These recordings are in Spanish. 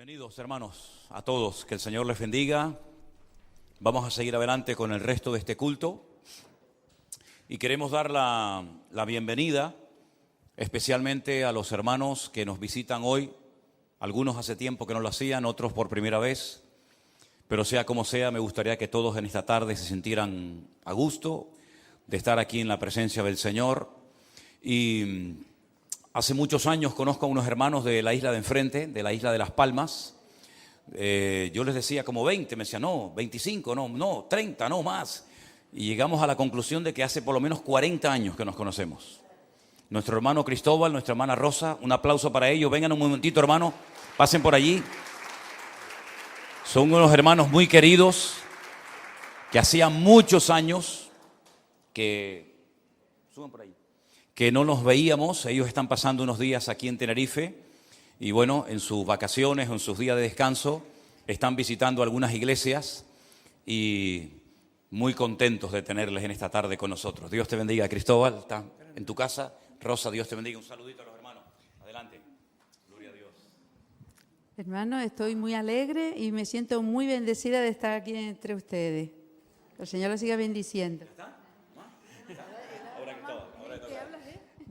Bienvenidos, hermanos, a todos. Que el Señor les bendiga. Vamos a seguir adelante con el resto de este culto. Y queremos dar la bienvenida especialmente a los hermanos que nos visitan hoy. Algunos hace tiempo que no lo hacían, otros por primera vez. Pero sea como sea, me gustaría que todos en esta tarde se sintieran a gusto de estar aquí en la presencia del Señor. Y hace muchos años conozco a unos hermanos de la isla de enfrente, de la isla de Las Palmas. Yo les decía como 20, me decían no, 25, no, 30, no más. Y llegamos a la conclusión de que hace por lo menos 40 años que nos conocemos. Nuestro hermano Cristóbal, nuestra hermana Rosa, un aplauso para ellos. Vengan un momentito, hermano, pasen por allí. Son unos hermanos muy queridos que hacía muchos años que... Suban por ahí. Que no nos veíamos. Ellos están pasando unos días aquí en Tenerife y bueno, en sus vacaciones o en sus días de descanso están visitando algunas iglesias y muy contentos de tenerles en esta tarde con nosotros. Dios te bendiga, Cristóbal, está en tu casa. Rosa, Dios te bendiga. Un saludito a los hermanos. Adelante. Gloria a Dios. Hermano, estoy muy alegre y me siento muy bendecida de estar aquí entre ustedes. Que el Señor los siga bendiciendo.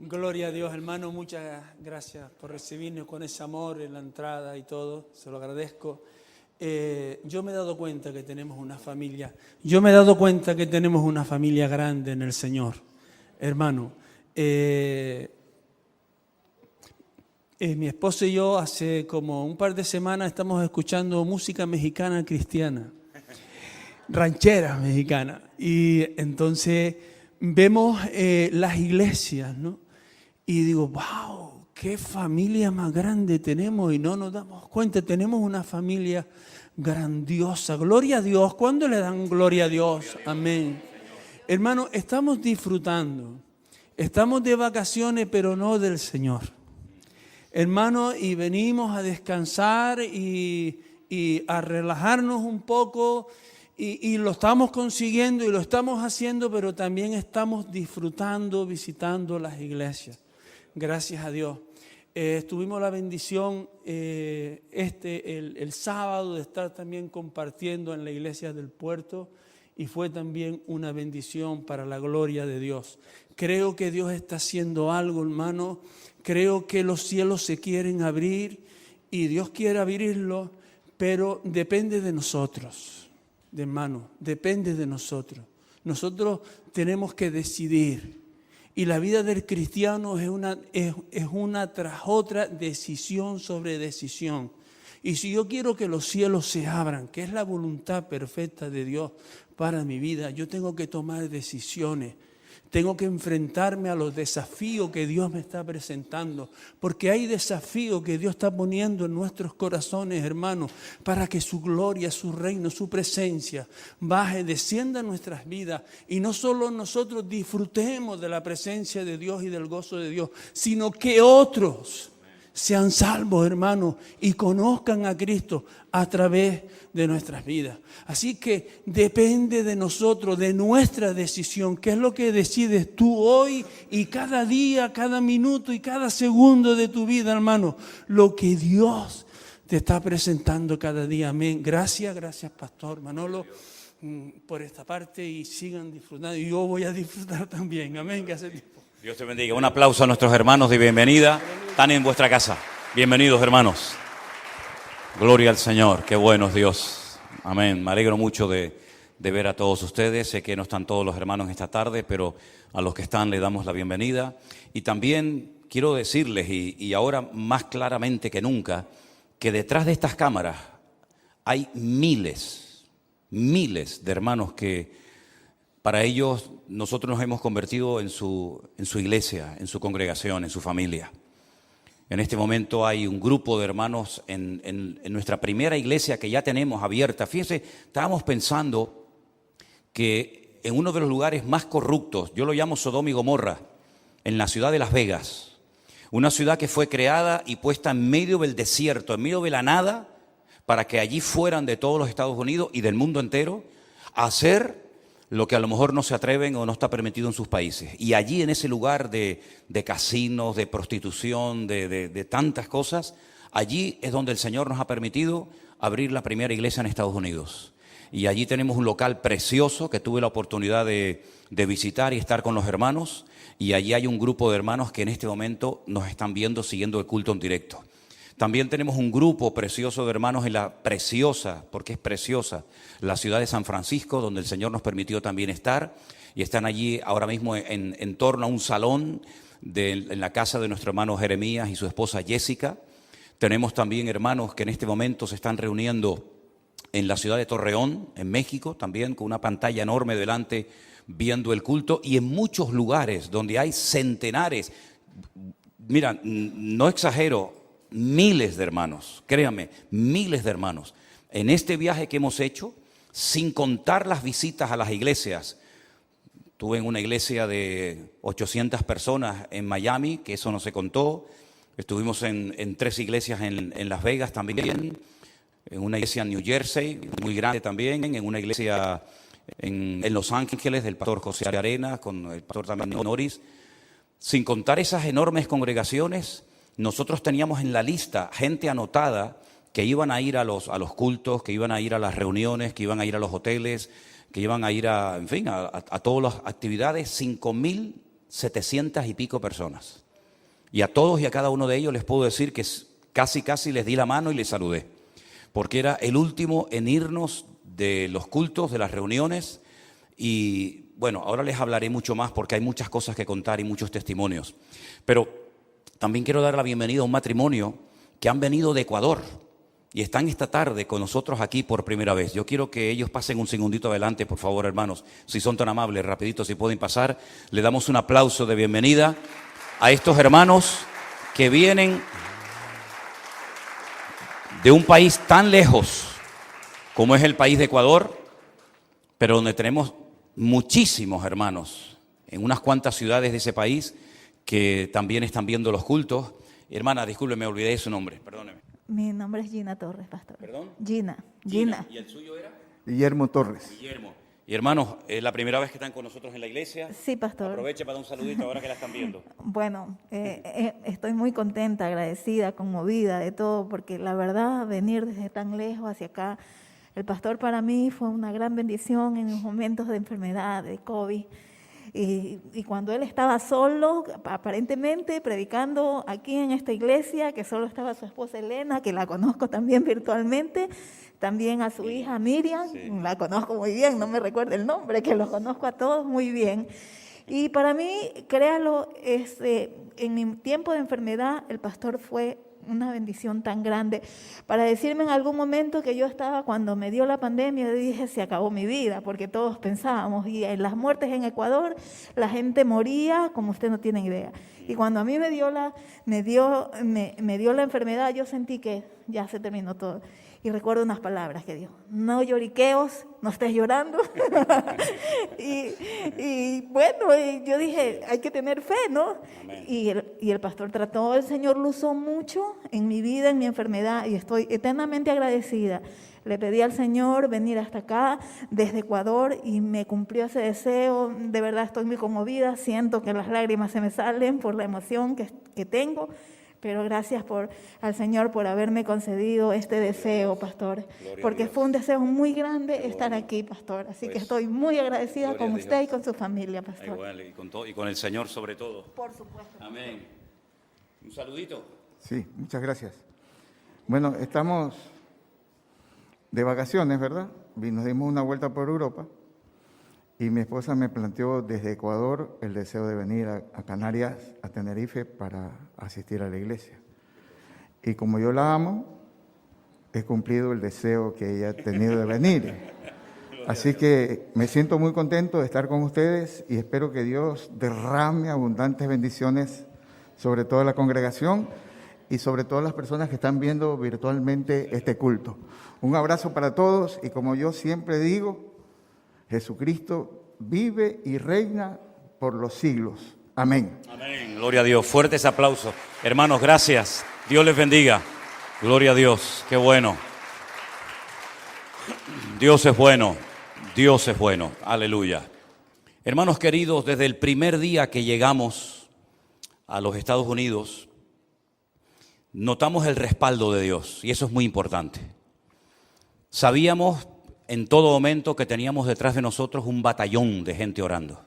Gloria a Dios, hermano, muchas gracias por recibirnos con ese amor en la entrada y todo, se lo agradezco. Yo me he dado cuenta que tenemos una familia, grande en el Señor, hermano. Mi esposo y yo hace como un par de semanas estamos escuchando música mexicana cristiana, ranchera mexicana, y entonces vemos las iglesias, ¿no? Y digo, wow, qué familia más grande tenemos y no nos damos cuenta. Tenemos una familia grandiosa. Gloria a Dios. ¿Cuándo le dan gloria a Dios? Amén. Hermano, estamos disfrutando. Estamos de vacaciones, pero no del Señor. Hermano, y venimos a descansar y a relajarnos un poco. Y lo estamos consiguiendo y lo estamos haciendo, pero también estamos disfrutando, visitando las iglesias. Gracias a Dios. Tuvimos la bendición el sábado de estar también compartiendo en la iglesia del puerto y fue también una bendición para la gloria de Dios. Creo que Dios está haciendo algo, hermano. Creo que los cielos se quieren abrir y Dios quiere abrirlos, pero depende de nosotros. Hermano, depende de nosotros. Nosotros tenemos que decidir. Y la vida del cristiano es una tras otra decisión sobre decisión. Y si yo quiero que los cielos se abran, que es la voluntad perfecta de Dios para mi vida, yo tengo que tomar decisiones. Tengo que enfrentarme a los desafíos que Dios me está presentando, porque hay desafíos que Dios está poniendo en nuestros corazones, hermanos, para que su gloria, su reino, su presencia baje, descienda a nuestras vidas y no solo nosotros disfrutemos de la presencia de Dios y del gozo de Dios, sino que otros sean salvos, hermanos, y conozcan a Cristo a través de nuestras vidas. Así que depende de nosotros, de nuestra decisión. ¿Qué es lo que decides tú hoy y cada día, cada minuto y cada segundo de tu vida, hermano? Lo que Dios te está presentando cada día. Amén. Gracias, Pastor Manolo, por esta parte y sigan disfrutando. Y yo voy a disfrutar también. Amén. Que hace tiempo. Dios te bendiga. Un aplauso a nuestros hermanos de bienvenida. Están en vuestra casa. Bienvenidos, hermanos. Gloria al Señor. Qué bueno es Dios. Amén. Me alegro mucho de ver a todos ustedes. Sé que no están todos los hermanos esta tarde, pero a los que están le damos la bienvenida. Y también quiero decirles, y ahora más claramente que nunca, que detrás de estas cámaras hay miles de hermanos que para ellos nosotros nos hemos convertido en su iglesia, en su congregación, en su familia. En este momento hay un grupo de hermanos en nuestra primera iglesia que ya tenemos abierta. Fíjense, estábamos pensando que en uno de los lugares más corruptos, yo lo llamo Sodoma y Gomorra, en la ciudad de Las Vegas, una ciudad que fue creada y puesta en medio del desierto, en medio de la nada, para que allí fueran de todos los Estados Unidos y del mundo entero a hacer lo que a lo mejor no se atreven o no está permitido en sus países. Y allí en ese lugar de casinos, de prostitución, de tantas cosas, Allí es donde el Señor nos ha permitido abrir la primera iglesia en Estados Unidos. Y allí tenemos un local precioso que tuve la oportunidad de visitar y estar con los hermanos. Y allí hay un grupo de hermanos que en este momento nos están viendo, siguiendo el culto en directo. También tenemos un grupo precioso de hermanos en la preciosa, porque es preciosa, la ciudad de San Francisco, donde el Señor nos permitió también estar. Y están allí ahora mismo en torno a un salón en la casa de nuestro hermano Jeremías y su esposa Jessica. Tenemos también hermanos que en este momento se están reuniendo en la ciudad de Torreón, en México, también con una pantalla enorme delante, viendo el culto, y en muchos lugares donde hay centenares, mira, no exagero, miles de hermanos, créanme, miles de hermanos. En este viaje que hemos hecho, sin contar las visitas a las iglesias, estuve en una iglesia de 800 personas en Miami, que eso no se contó. Estuvimos en 3 iglesias en Las Vegas también, en una iglesia en New Jersey, muy grande también, en una iglesia en Los Ángeles del pastor José Arenas, con el pastor también Norris. Sin contar esas enormes congregaciones, nosotros teníamos en la lista gente anotada que iban a ir a los cultos, que iban a ir a las reuniones, que iban a ir a los hoteles, que iban a ir a todas las actividades, 5.700 y pico personas. Y a todos y a cada uno de ellos les puedo decir que casi les di la mano y les saludé, porque era el último en irnos de los cultos, de las reuniones. Y bueno, ahora les hablaré mucho más porque hay muchas cosas que contar y muchos testimonios. Pero también quiero dar la bienvenida a un matrimonio que han venido de Ecuador y están esta tarde con nosotros aquí por primera vez. Yo quiero que ellos pasen un segundito adelante, por favor, hermanos, si son tan amables, rapidito, si pueden pasar. Le damos un aplauso de bienvenida a estos hermanos que vienen de un país tan lejos como es el país de Ecuador, pero donde tenemos muchísimos hermanos en unas cuantas ciudades de ese país que también están viendo los cultos. Hermana, disculpe, me olvidé de su nombre, perdóneme. Mi nombre es Gina Torres, pastor. ¿Perdón? Gina. ¿Y el suyo era? Guillermo Torres. Guillermo. Y hermanos, ¿es la primera vez que están con nosotros en la iglesia? Sí, pastor. Aproveche para dar un saludito ahora que la están viendo. Bueno, estoy muy contenta, agradecida, conmovida de todo, porque la verdad, venir desde tan lejos hacia acá, el pastor para mí fue una gran bendición en los momentos de enfermedad, de COVID. Y cuando él estaba solo, aparentemente predicando aquí en esta iglesia, que solo estaba su esposa Elena, que la conozco también virtualmente, también a su hija Miriam, sí, la conozco muy bien, no me recuerdo el nombre, que los conozco a todos muy bien. Y para mí, créalo, en mi tiempo de enfermedad, el pastor fue una bendición tan grande para decirme en algún momento que yo estaba, cuando me dio la pandemia, yo dije, se acabó mi vida, porque todos pensábamos, y en las muertes en Ecuador, la gente moría como usted no tiene idea. Y cuando a mí me dio la enfermedad, yo sentí que ya se terminó todo. Y recuerdo unas palabras que dijo, no lloriqueos, no estés llorando. y bueno, yo dije, hay que tener fe, ¿no? Y el pastor trató, el Señor lo usó mucho en mi vida, en mi enfermedad, y estoy eternamente agradecida. Le pedí al Señor venir hasta acá, desde Ecuador, y me cumplió ese deseo. De verdad estoy muy conmovida, siento que las lágrimas se me salen por la emoción que tengo. Pero gracias al Señor por haberme concedido este deseo, pastor, porque fue un deseo muy grande estar aquí, pastor. Así que estoy muy agradecida con usted y con su familia, pastor. Igual, y con el Señor sobre todo. Por supuesto. Amén. Un saludito. Sí, muchas gracias. Bueno, estamos de vacaciones, ¿verdad? Nos dimos una vuelta por Europa y mi esposa me planteó desde Ecuador el deseo de venir a Canarias, a Tenerife, para asistir a la iglesia. Y como yo la amo, he cumplido el deseo que ella ha tenido de venir. Así que me siento muy contento de estar con ustedes y espero que Dios derrame abundantes bendiciones sobre toda la congregación y sobre todas las personas que están viendo virtualmente este culto. Un abrazo para todos y como yo siempre digo, Jesucristo vive y reina por los siglos. Amén. Amén. Gloria a Dios. Fuertes aplausos. Hermanos, gracias. Dios les bendiga. Gloria a Dios. Qué bueno. Dios es bueno. Dios es bueno. Aleluya. Hermanos queridos, desde el primer día que llegamos a los Estados Unidos, notamos el respaldo de Dios y eso es muy importante. Sabíamos en todo momento que teníamos detrás de nosotros un batallón de gente orando.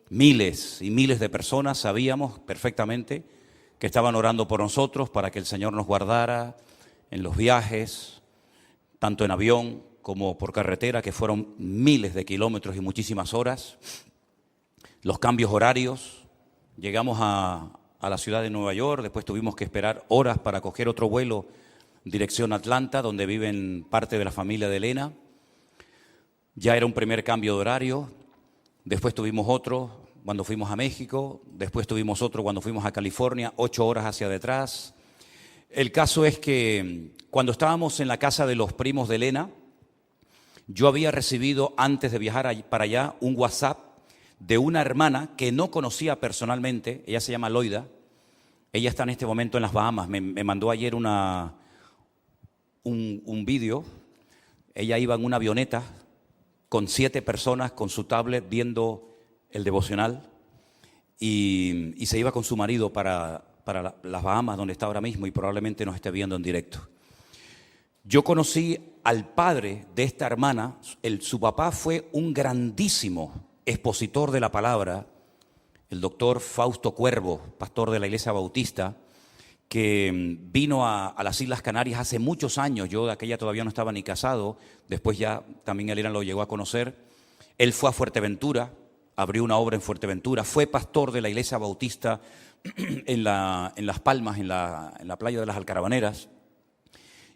Miles y miles de personas sabíamos perfectamente que estaban orando por nosotros para que el Señor nos guardara en los viajes, tanto en avión como por carretera, que fueron miles de kilómetros y muchísimas horas. Los cambios horarios, llegamos a la ciudad de Nueva York, después tuvimos que esperar horas para coger otro vuelo dirección Atlanta, donde viven parte de la familia de Elena. Ya era un primer cambio de horario, después tuvimos otro cuando fuimos a México, después tuvimos otro cuando fuimos a California, 8 horas hacia detrás. El caso es que cuando estábamos en la casa de los primos de Elena, yo había recibido antes de viajar para allá un WhatsApp de una hermana que no conocía personalmente, ella se llama Loida, ella está en este momento en las Bahamas, me mandó ayer un vídeo, ella iba en una avioneta con 7 personas con su tablet viendo el devocional y se iba con su marido para las Bahamas, donde está ahora mismo y probablemente nos esté viendo en directo. Yo conocí al padre de esta hermana, su papá fue un grandísimo expositor de la palabra, el doctor Fausto Cuervo, pastor de la Iglesia Bautista, que vino a las Islas Canarias hace muchos años. Yo de aquella todavía no estaba ni casado, después ya también Elena lo llegó a conocer. Él fue a Fuerteventura, abrió una obra en Fuerteventura, fue pastor de la Iglesia Bautista en Las Palmas, en la playa de las Alcarabaneras.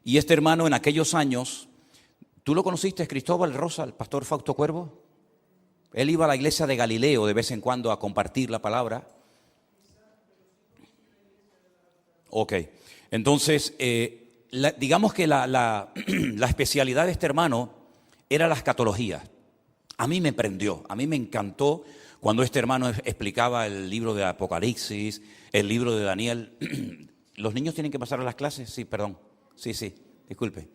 Y este hermano en aquellos años, ¿tú lo conociste, Cristóbal Rosa, el pastor Fausto Cuervo? Él iba a la iglesia de Galileo de vez en cuando a compartir la palabra. Ok, entonces, digamos que la especialidad de este hermano era la escatología. A mí me prendió, a mí me encantó cuando este hermano explicaba el libro de Apocalipsis, el libro de Daniel. ¿Los niños tienen que pasar a las clases? Sí, perdón. Sí, disculpe.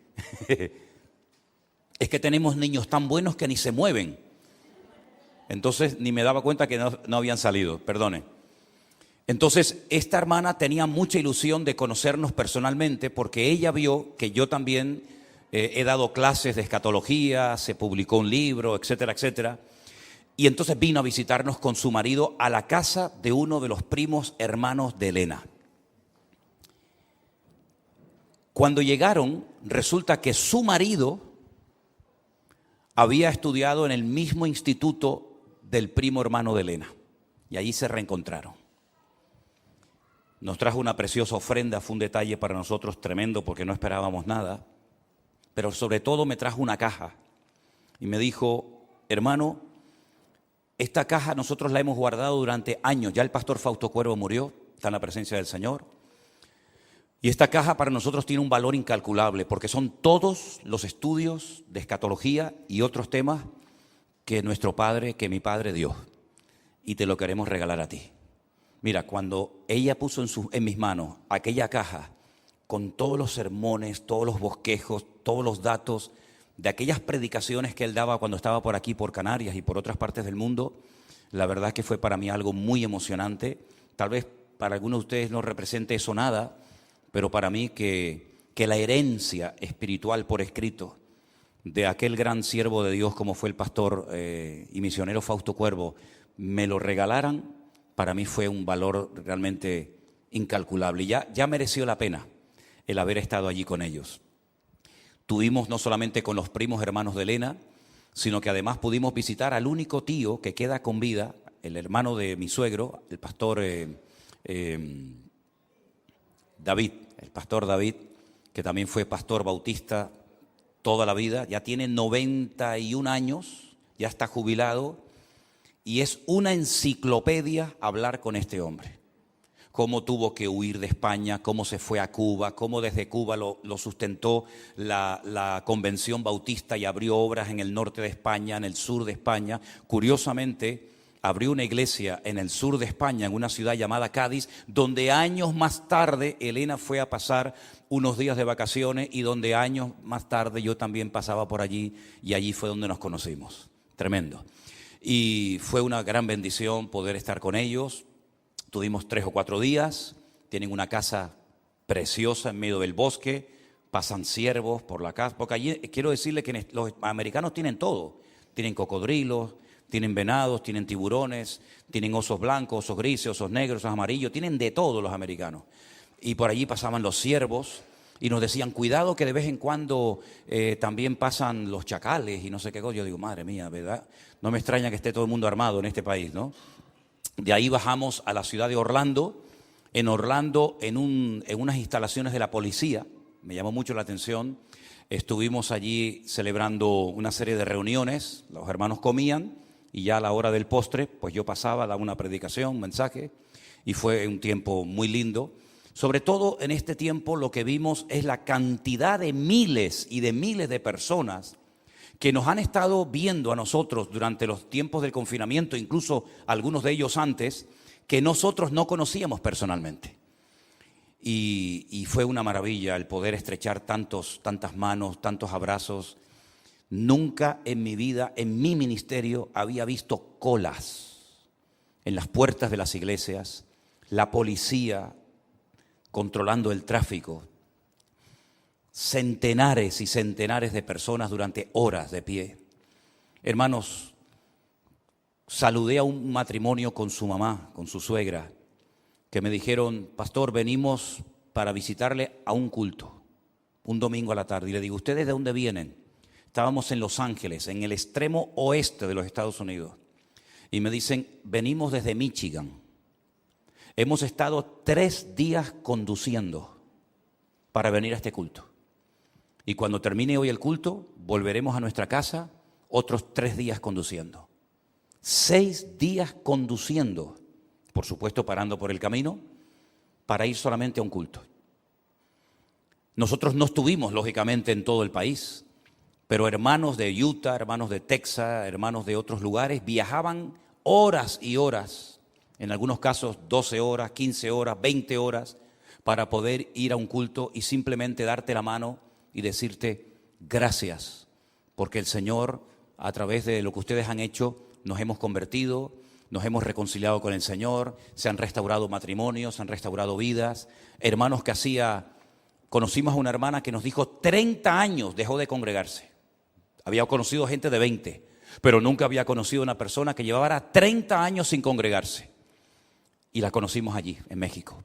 Es que tenemos niños tan buenos que ni se mueven. Entonces ni me daba cuenta que no habían salido, perdone. Entonces esta hermana tenía mucha ilusión de conocernos personalmente porque ella vio que yo también he dado clases de escatología, se publicó un libro, etcétera, etcétera. Y entonces vino a visitarnos con su marido a la casa de uno de los primos hermanos de Elena. Cuando llegaron, resulta que su marido había estudiado en el mismo instituto del primo hermano de Elena. Y allí se reencontraron. Nos trajo una preciosa ofrenda, fue un detalle para nosotros tremendo porque no esperábamos nada. Pero sobre todo me trajo una caja y me dijo, hermano, esta caja nosotros la hemos guardado durante años. Ya el pastor Fausto Cuervo murió, está en la presencia del Señor. Y esta caja para nosotros tiene un valor incalculable porque son todos los estudios de escatología y otros temas que mi padre dio. Y te lo queremos regalar a ti. Mira, cuando ella puso en mis manos aquella caja con todos los sermones, todos los bosquejos, todos los datos de aquellas predicaciones que él daba cuando estaba por aquí, por Canarias y por otras partes del mundo, la verdad es que fue para mí algo muy emocionante. Tal vez para algunos de ustedes no represente eso nada, pero para mí que la herencia espiritual por escrito de aquel gran siervo de Dios como fue el pastor y misionero Fausto Cuervo, me lo regalaran, para mí fue un valor realmente incalculable. Y ya mereció la pena el haber estado allí con ellos. Tuvimos no solamente con los primos hermanos de Elena, sino que además pudimos visitar al único tío que queda con vida, el hermano de mi suegro, el pastor David, que también fue pastor bautista toda la vida, ya tiene 91 años, ya está jubilado, y es una enciclopedia hablar con este hombre. Cómo tuvo que huir de España, cómo se fue a Cuba, cómo desde Cuba lo sustentó la Convención Bautista y abrió obras en el norte de España, en el sur de España. Curiosamente, abrió una iglesia en el sur de España, en una ciudad llamada Cádiz, donde años más tarde Elena fue a pasar unos días de vacaciones y donde años más tarde yo también pasaba por allí y allí fue donde nos conocimos. Tremendo. Y fue una gran bendición poder estar con ellos. Tuvimos 3 o 4 días, tienen una casa preciosa en medio del bosque, pasan ciervos por la casa, porque allí quiero decirle que los americanos tienen todo, tienen cocodrilos, tienen venados, tienen tiburones, tienen osos blancos, osos grises, osos negros, osos amarillos, tienen de todo los americanos. Y por allí pasaban los ciervos y nos decían, cuidado que de vez en cuando también pasan los chacales y no sé qué cosa. Yo digo, madre mía, ¿verdad? No me extraña que esté todo el mundo armado en este país, ¿no? De ahí bajamos a la ciudad de Orlando. En Orlando, en unas instalaciones de la policía, me llamó mucho la atención. Estuvimos allí celebrando una serie de reuniones, los hermanos comían y ya a la hora del postre, pues yo pasaba, daba una predicación, un mensaje, y fue un tiempo muy lindo. Sobre todo en este tiempo lo que vimos es la cantidad de miles y de miles de personas que nos han estado viendo a nosotros durante los tiempos del confinamiento, incluso algunos de ellos antes, que nosotros no conocíamos personalmente. Y fue una maravilla el poder estrechar tantas manos, tantos abrazos. Nunca en mi vida, en mi ministerio, había visto colas en las puertas de las iglesias, la policía controlando el tráfico, centenares y centenares de personas durante horas de pie. Hermanos, saludé a un matrimonio con su mamá, con su suegra, que me dijeron, pastor, venimos para visitarle a un culto, un domingo a la tarde. Y le digo, ¿ustedes de dónde vienen? Estábamos en Los Ángeles, en el extremo oeste de los Estados Unidos. Y me dicen, venimos desde Michigan. Hemos estado 3 días conduciendo para venir a este culto. Y cuando termine hoy el culto, volveremos a nuestra casa otros 3 días conduciendo. 6 días conduciendo, por supuesto parando por el camino, para ir solamente a un culto. Nosotros no estuvimos, lógicamente, en todo el país, pero hermanos de Utah, hermanos de Texas, hermanos de otros lugares, viajaban horas y horas, en algunos casos 12 horas, 15 horas, 20 horas, para poder ir a un culto y simplemente darte la mano y decirte gracias, porque el Señor, a través de lo que ustedes han hecho, nos hemos convertido, nos hemos reconciliado con el Señor, se han restaurado matrimonios, se han restaurado vidas. Hermanos que conocimos a una hermana que nos dijo 30 años dejó de congregarse. Había conocido gente de 20, pero nunca había conocido a una persona que llevara 30 años sin congregarse. Y la conocimos allí, en México.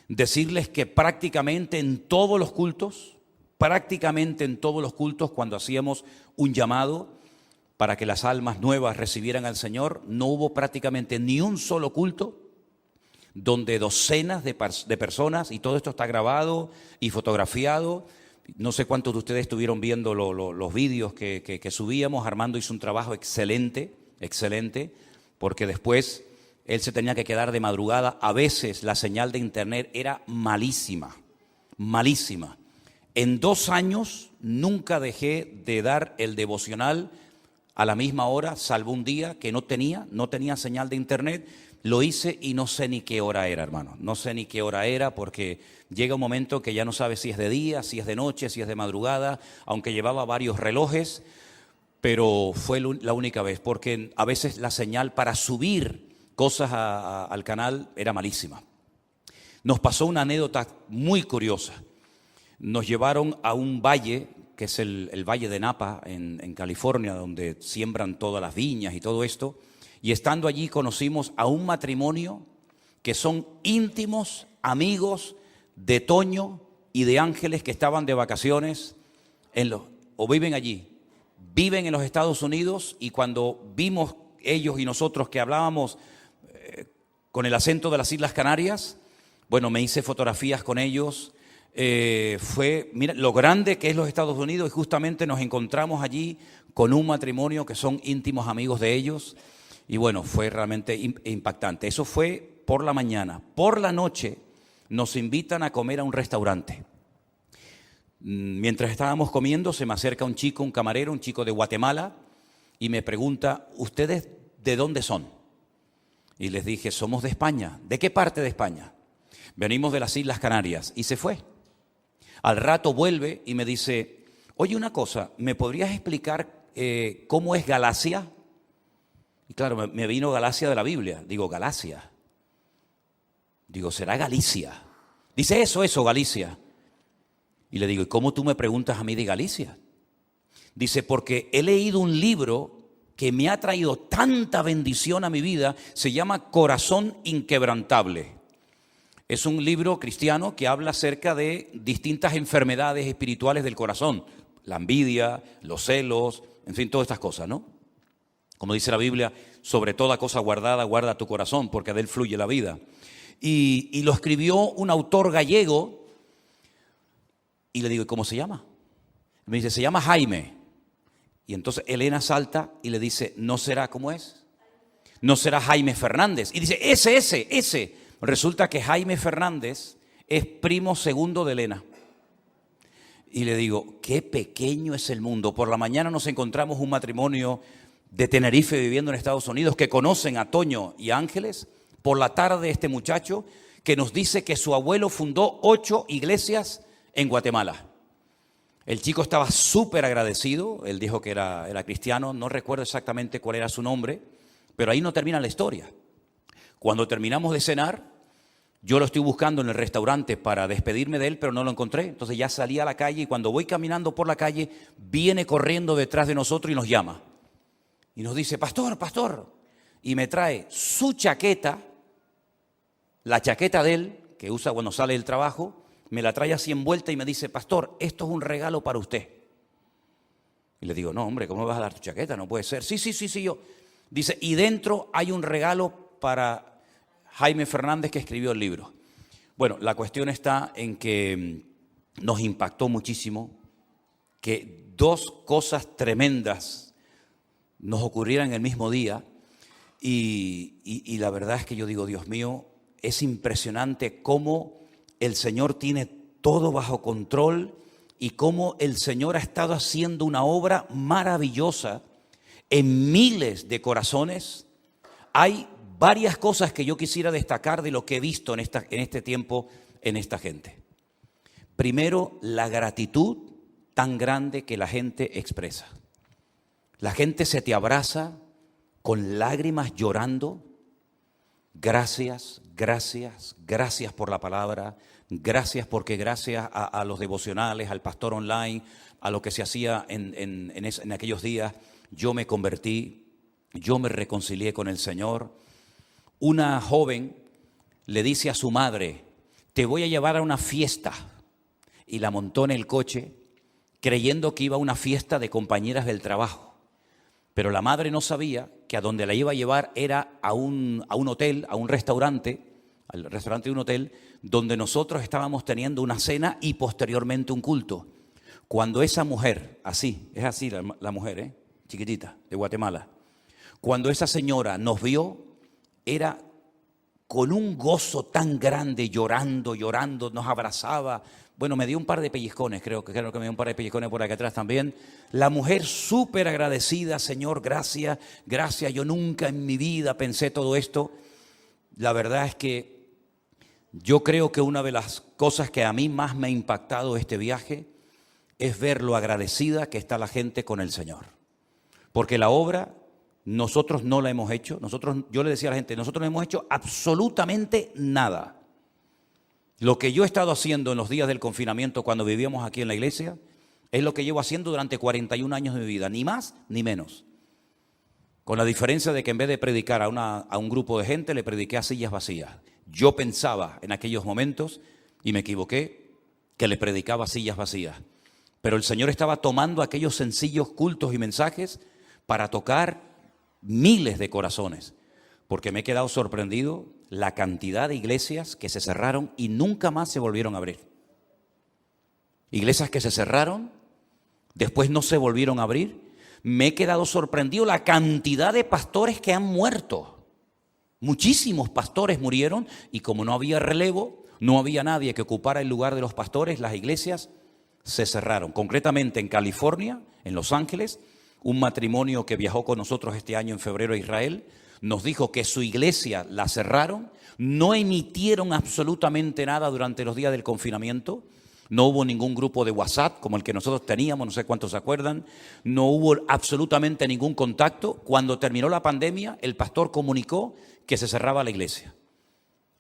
Decirles que prácticamente en todos los cultos, cuando hacíamos un llamado para que las almas nuevas recibieran al Señor, no hubo prácticamente ni un solo culto donde docenas de personas, y todo esto está grabado y fotografiado. No sé cuántos de ustedes estuvieron viendo los vídeos que subíamos. Armando hizo un trabajo excelente, porque después él se tenía que quedar de madrugada. A veces la señal de internet era malísima. En 2 años nunca dejé de dar el devocional a la misma hora, salvo un día que no tenía señal de internet. Lo hice y no sé ni qué hora era, hermano. No sé ni qué hora era, porque llega un momento que ya no sabes si es de día, si es de noche, si es de madrugada, aunque llevaba varios relojes, pero fue la única vez, porque a veces la señal para subir cosas al canal era malísima. Nos pasó una anécdota muy curiosa. Nos llevaron a un valle, que es el Valle de Napa, en California, donde siembran todas las viñas y todo esto. Y estando allí conocimos a un matrimonio que son íntimos amigos de Toño y de Ángeles, que estaban de vacaciones o viven allí. Viven en los Estados Unidos, y cuando vimos ellos y nosotros que hablábamos con el acento de las Islas Canarias, bueno, me hice fotografías con ellos. Mira lo grande que es los Estados Unidos, y justamente nos encontramos allí con un matrimonio que son íntimos amigos de ellos. Y bueno, fue realmente impactante. Eso fue por la mañana. Por la noche nos invitan a comer a un restaurante. Mientras estábamos comiendo, se me acerca un chico, un camarero, un chico de Guatemala, y me pregunta, ¿ustedes de dónde son? Y les dije, somos de España. ¿De qué parte de España? Venimos de las Islas Canarias. Y se fue. Al rato vuelve y me dice, oye, una cosa, ¿me podrías explicar cómo es Galacia? Y claro, me vino Galacia de la Biblia. Digo, Galacia. Digo, será Galicia. Dice, eso, Galicia. Y le digo, ¿y cómo tú me preguntas a mí de Galicia? Dice, porque he leído un libro que me ha traído tanta bendición a mi vida, se llama Corazón Inquebrantable. Es un libro cristiano que habla acerca de distintas enfermedades espirituales del corazón. La envidia, los celos, en fin, todas estas cosas, ¿no? Como dice la Biblia, sobre toda cosa guardada, guarda tu corazón, porque de él fluye la vida. Y lo escribió un autor gallego, y le digo, ¿cómo se llama? Me dice, se llama Jaime. Y entonces Elena salta y le dice, ¿no será cómo es? ¿No será Jaime Fernández? Y dice, ese. Resulta que Jaime Fernández es primo segundo de Elena. Y le digo, qué pequeño es el mundo. Por la mañana nos encontramos un matrimonio de Tenerife viviendo en Estados Unidos que conocen a Toño y a Ángeles. Por la tarde este muchacho que nos dice que su abuelo fundó 8 iglesias en Guatemala. El chico estaba súper agradecido, él dijo que era cristiano, no recuerdo exactamente cuál era su nombre, pero ahí no termina la historia. Cuando terminamos de cenar, yo lo estoy buscando en el restaurante para despedirme de él, pero no lo encontré. Entonces ya salí a la calle y cuando voy caminando por la calle, viene corriendo detrás de nosotros y nos llama. Y nos dice, pastor, y me trae su chaqueta, la chaqueta de él, que usa cuando sale del trabajo, me la trae así envuelta y me dice, pastor, esto es un regalo para usted. Y le digo, no, hombre, ¿cómo me vas a dar tu chaqueta? No puede ser. Sí, yo. Dice, y dentro hay un regalo para Jaime Fernández que escribió el libro. Bueno, la cuestión está en que nos impactó muchísimo que 2 cosas tremendas nos ocurrieran el mismo día y la verdad es que yo digo, Dios mío, es impresionante cómo el Señor tiene todo bajo control y cómo el Señor ha estado haciendo una obra maravillosa en miles de corazones. Hay varias cosas que yo quisiera destacar de lo que he visto en este tiempo en esta gente. Primero, la gratitud tan grande que la gente expresa. La gente se te abraza con lágrimas llorando. Gracias por la palabra. Gracias gracias a los devocionales, al pastor online, a lo que se hacía en aquellos días, yo me convertí, yo me reconcilié con el Señor. Una joven le dice a su madre, te voy a llevar a una fiesta, y la montó en el coche creyendo que iba a una fiesta de compañeras del trabajo. Pero la madre no sabía que a donde la iba a llevar era a un hotel, a un restaurante, al restaurante de un hotel, donde nosotros estábamos teniendo una cena y posteriormente un culto. Cuando esa mujer, es así la mujer, chiquitita, de Guatemala, cuando esa señora nos vio, era con un gozo tan grande, llorando, nos abrazaba. Bueno, me dio un par de pellizcones, creo que me dio un par de pellizcones por aquí atrás también. La mujer súper agradecida, Señor, gracias, yo nunca en mi vida pensé todo esto. La verdad es que yo creo que una de las cosas que a mí más me ha impactado este viaje es ver lo agradecida que está la gente con el Señor. Porque la obra nosotros no la hemos hecho. Yo le decía a la gente, nosotros no hemos hecho absolutamente nada. Lo que yo he estado haciendo en los días del confinamiento cuando vivíamos aquí en la iglesia es lo que llevo haciendo durante 41 años de mi vida, ni más ni menos. Con la diferencia de que en vez de predicar a un grupo de gente, le prediqué a sillas vacías. Yo pensaba en aquellos momentos, y me equivoqué, que le predicaba a sillas vacías. Pero el Señor estaba tomando aquellos sencillos cultos y mensajes para tocar miles de corazones. Porque me he quedado sorprendido la cantidad de iglesias que se cerraron y nunca más se volvieron a abrir. Iglesias que se cerraron, después no se volvieron a abrir. Me he quedado sorprendido la cantidad de pastores que han muerto. Muchísimos pastores murieron y como no había relevo, no había nadie que ocupara el lugar de los pastores, las iglesias se cerraron. Concretamente en California, en Los Ángeles, un matrimonio que viajó con nosotros este año en febrero a Israel, nos dijo que su iglesia la cerraron, no emitieron absolutamente nada durante los días del confinamiento. No hubo ningún grupo de WhatsApp como el que nosotros teníamos, no sé cuántos se acuerdan. No hubo absolutamente ningún contacto. Cuando terminó la pandemia, el pastor comunicó que se cerraba la iglesia.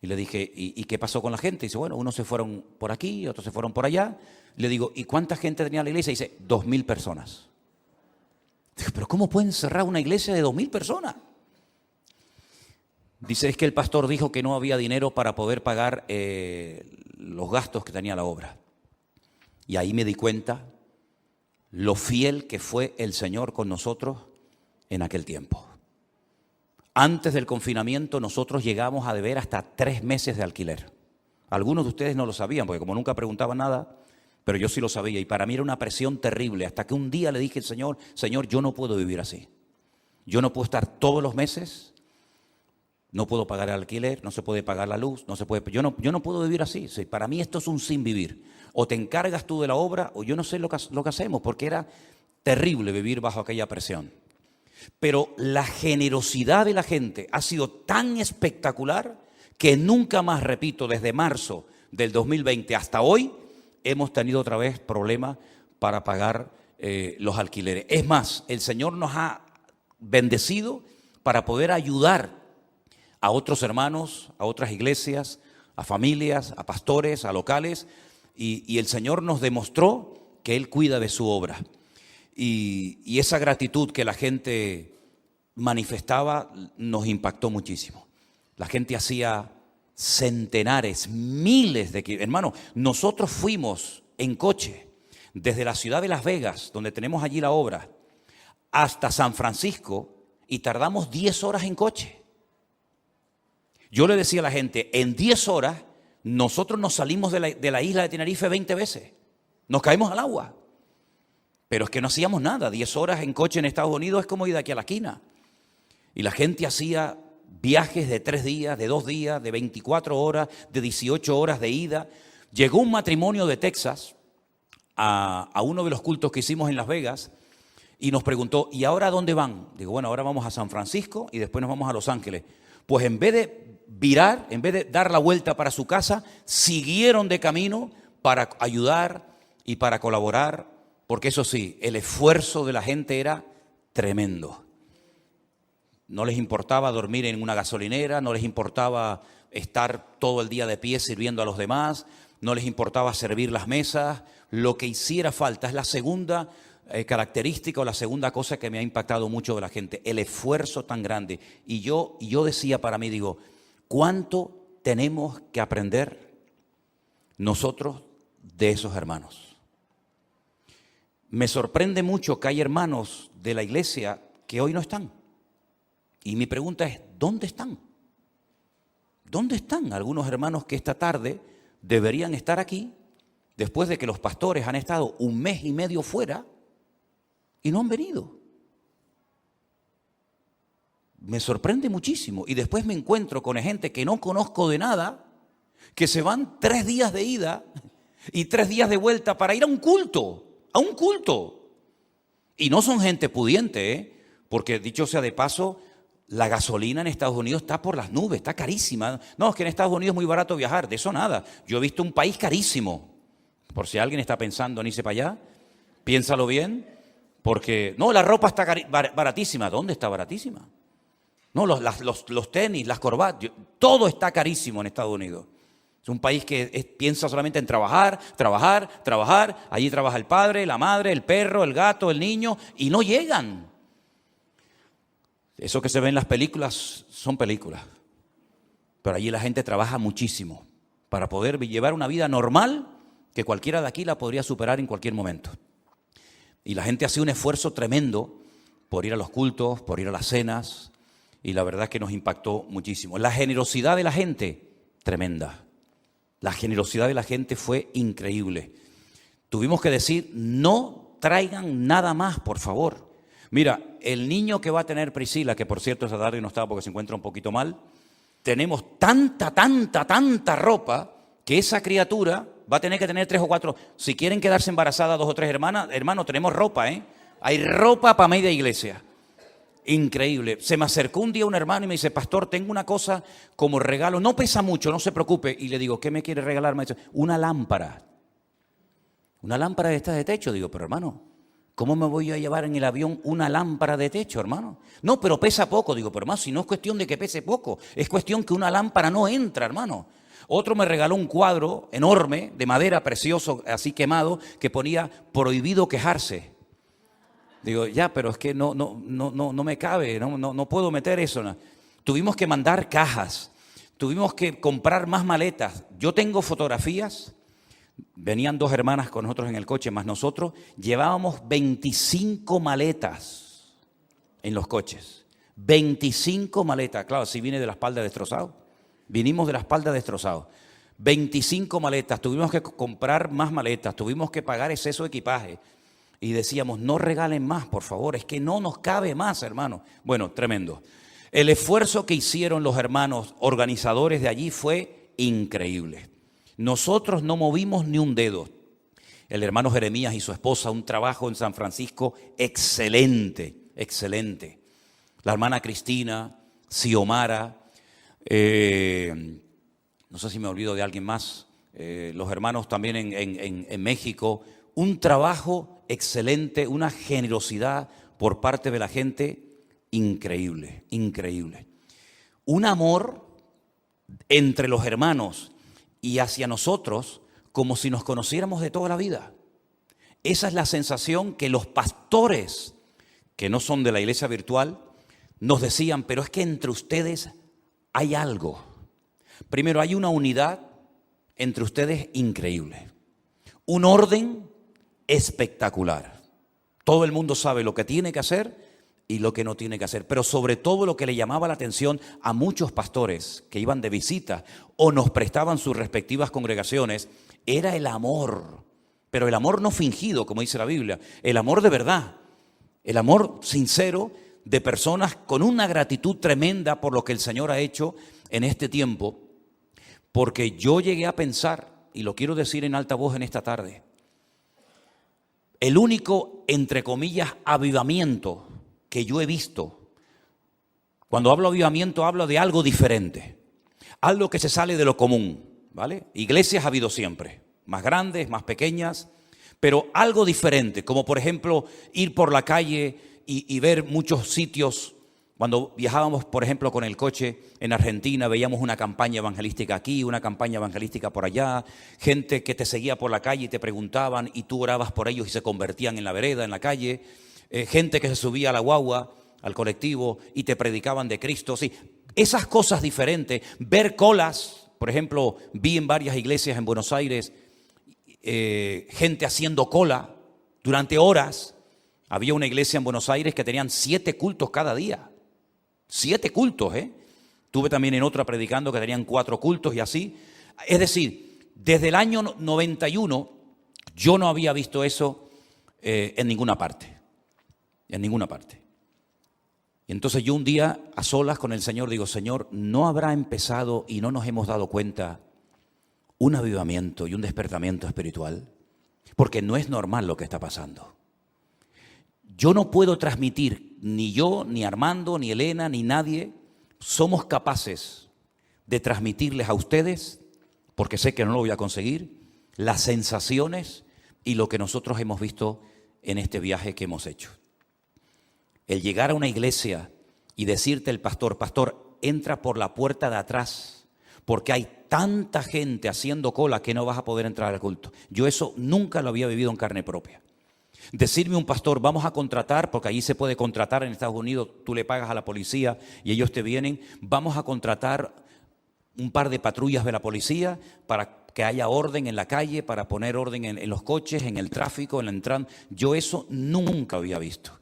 Y le dije, ¿y qué pasó con la gente? Y dice, bueno, unos se fueron por aquí, otros se fueron por allá. Le digo, ¿y cuánta gente tenía la iglesia? Y dice, 2.000 personas. Digo, ¿pero cómo pueden cerrar una iglesia de 2.000 personas? Dice, es que el pastor dijo que no había dinero para poder pagar los gastos que tenía la obra. Y ahí me di cuenta lo fiel que fue el Señor con nosotros en aquel tiempo. Antes del confinamiento nosotros llegamos a deber hasta 3 meses de alquiler. Algunos de ustedes no lo sabían, porque como nunca preguntaban nada, pero yo sí lo sabía. Y para mí era una presión terrible, hasta que un día le dije al Señor, Señor, yo no puedo vivir así. Yo no puedo estar todos los meses, no puedo pagar el alquiler, no se puede pagar la luz, no se puede, yo no puedo vivir así. Sí, para mí esto es un sin vivir. O te encargas tú de la obra, o yo no sé lo que hacemos, porque era terrible vivir bajo aquella presión. Pero la generosidad de la gente ha sido tan espectacular que nunca más, repito, desde marzo del 2020 hasta hoy, hemos tenido otra vez problemas para pagar los alquileres. Es más, el Señor nos ha bendecido para poder ayudar a otros hermanos, a otras iglesias, a familias, a pastores, a locales, y el Señor nos demostró que Él cuida de su obra. Y esa gratitud que la gente manifestaba nos impactó muchísimo. La gente hacía centenares, miles de kilómetros. Hermano, nosotros fuimos en coche desde la ciudad de Las Vegas, donde tenemos allí la obra, hasta San Francisco y tardamos 10 horas en coche. Yo le decía a la gente, en 10 horas nosotros nos salimos de la isla de Tenerife 20 veces. Nos caímos al agua. Pero es que no hacíamos nada. 10 horas en coche en Estados Unidos es como ir de aquí a la esquina. Y la gente hacía viajes de 3 días, de 2 días, de 24 horas, de 18 horas de ida. Llegó un matrimonio de Texas a uno de los cultos que hicimos en Las Vegas y nos preguntó, ¿y ahora a dónde van? Digo, bueno, ahora vamos a San Francisco y después nos vamos a Los Ángeles. Pues en vez de virar, en vez de dar la vuelta para su casa, siguieron de camino para ayudar y para colaborar. Porque eso sí, el esfuerzo de la gente era tremendo. No les importaba dormir en una gasolinera, no les importaba estar todo el día de pie sirviendo a los demás, no les importaba servir las mesas, lo que hiciera falta. Es la segunda característica o la segunda cosa que me ha impactado mucho de la gente, el esfuerzo tan grande. Y yo decía para mí, digo, ¿cuánto tenemos que aprender nosotros de esos hermanos? Me sorprende mucho que hay hermanos de la iglesia que hoy no están. Y mi pregunta es, ¿dónde están? ¿Dónde están algunos hermanos que esta tarde deberían estar aquí después de que los pastores han estado 1 mes y medio fuera y no han venido? Me sorprende muchísimo. Y después me encuentro con gente que no conozco de nada, que se van 3 días de ida y 3 días de vuelta para ir a un culto. A un culto. Y no son gente pudiente, porque dicho sea de paso, la gasolina en Estados Unidos está por las nubes, está carísima. No, es que en Estados Unidos es muy barato viajar, de eso nada. Yo he visto un país carísimo. Por si alguien está pensando en irse para allá, piénsalo bien, porque no, la ropa está baratísima. ¿Dónde está baratísima? No, los tenis, las corbatas, todo está carísimo en Estados Unidos. Es un país que piensa solamente en trabajar, trabajar, trabajar. Allí trabaja el padre, la madre, el perro, el gato, el niño, y no llegan. Eso que se ve en las películas son películas. Pero allí la gente trabaja muchísimo para poder llevar una vida normal que cualquiera de aquí la podría superar en cualquier momento. Y la gente hace un esfuerzo tremendo por ir a los cultos, por ir a las cenas, y la verdad es que nos impactó muchísimo. La generosidad de la gente, tremenda. La generosidad de la gente fue increíble. Tuvimos que decir, no traigan nada más, por favor. Mira, el niño que va a tener Priscila, que por cierto esta tarde no estaba porque se encuentra un poquito mal, tenemos tanta ropa que esa criatura va a tener que tener 3 o 4. Si quieren quedarse embarazadas 2 o 3 hermanas, hermano, tenemos ropa, Hay ropa para media iglesia. Increíble. Se me acercó un día un hermano y me dice, pastor, tengo una cosa como regalo, no pesa mucho, no se preocupe. Y le digo, ¿qué me quiere regalar? Me dice, una lámpara. Una lámpara de estas de techo. Digo, pero hermano, ¿Cómo me voy a llevar en el avión una lámpara de techo, hermano? No, pero pesa poco. Digo, pero hermano, si no es cuestión de que pese poco, es cuestión que una lámpara no entra, hermano. Otro me regaló un cuadro enorme, de madera, precioso, así quemado, que ponía prohibido quejarse. Digo, ya, pero es que no me cabe, no puedo meter eso. No. Tuvimos que mandar cajas, tuvimos que comprar más maletas. Yo tengo fotografías, venían 2 hermanas con nosotros en el coche, más nosotros, llevábamos 25 maletas en los coches. 25 maletas, claro, si viene de la espalda destrozado. Vinimos de la espalda destrozados. 25 maletas, tuvimos que comprar más maletas, tuvimos que pagar exceso de equipaje. Y decíamos, no regalen más, por favor, es que no nos cabe más, hermano. Bueno, tremendo. El esfuerzo que hicieron los hermanos organizadores de allí fue increíble. Nosotros no movimos ni un dedo. El hermano Jeremías y su esposa, un trabajo en San Francisco excelente, excelente. La hermana Cristina, Xiomara, no sé si me olvido de alguien más, los hermanos también en México, un trabajo excelente, una generosidad por parte de la gente increíble, increíble. Un amor entre los hermanos y hacia nosotros como si nos conociéramos de toda la vida. Esa es la sensación que los pastores, que no son de la iglesia virtual, nos decían, pero es que entre ustedes hay algo. Primero, hay una unidad entre ustedes increíble. Un orden espectacular. Todo el mundo sabe lo que tiene que hacer y lo que no tiene que hacer. Pero sobre todo lo que le llamaba la atención a muchos pastores que iban de visita o nos prestaban sus respectivas congregaciones era el amor. Pero el amor no fingido, como dice la Biblia. El amor de verdad. El amor sincero de personas con una gratitud tremenda por lo que el Señor ha hecho en este tiempo. Porque yo llegué a pensar, y lo quiero decir en alta voz en esta tarde, el único, entre comillas, avivamiento que yo he visto, cuando hablo de avivamiento hablo de algo diferente, algo que se sale de lo común, ¿vale? Iglesias ha habido siempre, más grandes, más pequeñas, pero algo diferente, como por ejemplo ir por la calle y ver muchos sitios. Cuando viajábamos, por ejemplo, con el coche en Argentina, veíamos una campaña evangelística aquí, una campaña evangelística por allá, gente que te seguía por la calle y te preguntaban y tú orabas por ellos y se convertían en la vereda, en la calle, gente que se subía a la guagua, al colectivo y te predicaban de Cristo. Sí, esas cosas diferentes, ver colas, por ejemplo, vi en varias iglesias en Buenos Aires gente haciendo cola durante horas. Había una iglesia en Buenos Aires que tenían 7 cultos cada día. 7 cultos, Tuve también en otra predicando que tenían 4 cultos y así. Es decir, desde el año 91 yo no había visto eso en ninguna parte. En ninguna parte. Y entonces yo un día a solas con el Señor digo, Señor, ¿no habrá empezado y no nos hemos dado cuenta un avivamiento y un despertamiento espiritual? Porque no es normal lo que está pasando. Yo no puedo transmitir, ni yo, ni Armando, ni Elena, ni nadie, somos capaces de transmitirles a ustedes, porque sé que no lo voy a conseguir, las sensaciones y lo que nosotros hemos visto en este viaje que hemos hecho. El llegar a una iglesia y decirte el pastor, entra por la puerta de atrás, porque hay tanta gente haciendo cola que no vas a poder entrar al culto. Yo eso nunca lo había vivido en carne propia. Decirme un pastor, vamos a contratar, porque allí se puede contratar en Estados Unidos, tú le pagas a la policía y ellos te vienen, vamos a contratar un par de patrullas de la policía para que haya orden en la calle, para poner orden en los coches, en el tráfico, en la entrada. Yo eso nunca había visto.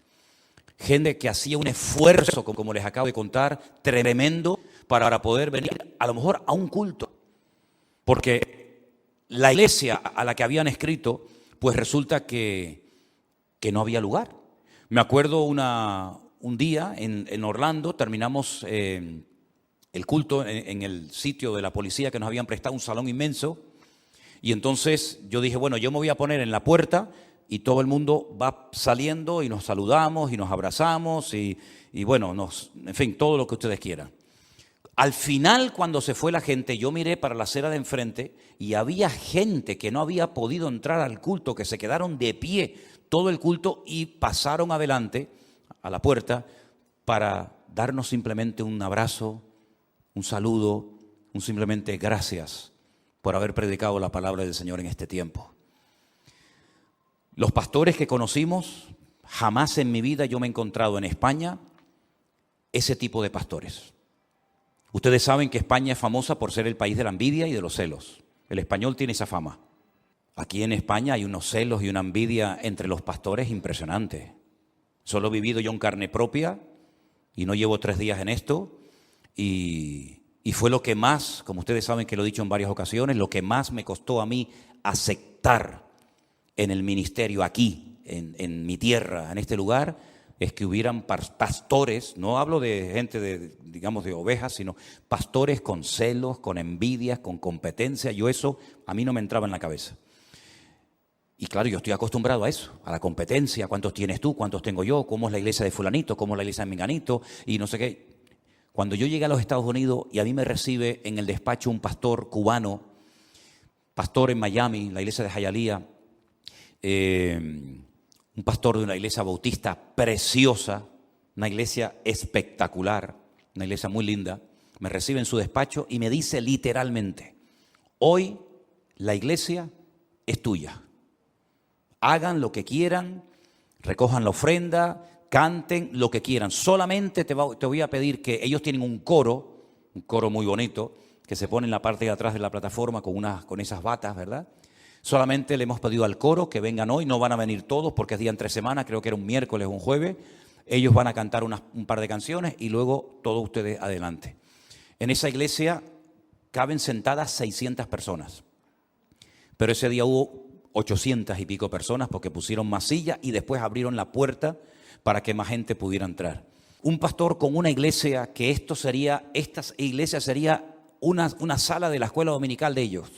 Gente que hacía un esfuerzo, como les acabo de contar, tremendo, para poder venir a lo mejor a un culto. Porque la iglesia a la que habían escrito, pues resulta que no había lugar. Me acuerdo un día en Orlando, terminamos el culto en el sitio de la policía que nos habían prestado, un salón inmenso, y entonces yo dije, bueno, yo me voy a poner en la puerta y todo el mundo va saliendo y nos saludamos y nos abrazamos y bueno, en fin, todo lo que ustedes quieran. Al final, cuando se fue la gente, yo miré para la acera de enfrente y había gente que no había podido entrar al culto, que se quedaron de pie todo el culto y pasaron adelante a la puerta para darnos simplemente un abrazo, un saludo, un simplemente gracias por haber predicado la palabra del Señor en este tiempo. Los pastores que conocimos, jamás en mi vida yo me he encontrado en España ese tipo de pastores. Ustedes saben que España es famosa por ser el país de la envidia y de los celos. El español tiene esa fama. Aquí en España hay unos celos y una envidia entre los pastores impresionantes. Solo he vivido yo en carne propia y no llevo 3 días en esto y fue lo que más, como ustedes saben que lo he dicho en varias ocasiones, lo que más me costó a mí aceptar en el ministerio aquí, en mi tierra, en este lugar, es que hubieran pastores, no hablo de gente digamos de ovejas, sino pastores con celos, con envidias, con competencia. Eso a mí no me entraba en la cabeza. Y claro, yo estoy acostumbrado a eso, a la competencia. ¿Cuántos tienes tú? ¿Cuántos tengo yo? ¿Cómo es la iglesia de fulanito? ¿Cómo es la iglesia de menganito? Y no sé qué. Cuando yo llegué a los Estados Unidos y a mí me recibe en el despacho un pastor cubano, pastor en Miami, la iglesia de Hialeah, un pastor de una iglesia bautista preciosa, una iglesia espectacular, una iglesia muy linda, me recibe en su despacho y me dice literalmente: hoy la iglesia es tuya. Hagan lo que quieran, recojan la ofrenda, canten lo que quieran. Solamente te voy a pedir que ellos tienen un coro muy bonito, que se pone en la parte de atrás de la plataforma con esas batas, ¿verdad? Solamente le hemos pedido al coro que vengan hoy, no van a venir todos porque es día entre semana, creo que era un miércoles o un jueves. Ellos van a cantar un par de canciones y luego todos ustedes adelante. En esa iglesia caben sentadas 600 personas, pero ese día hubo 800 y pico personas porque pusieron más sillas y después abrieron la puerta para que más gente pudiera entrar. Un pastor con una iglesia que esta iglesia sería una sala de la escuela dominical de ellos,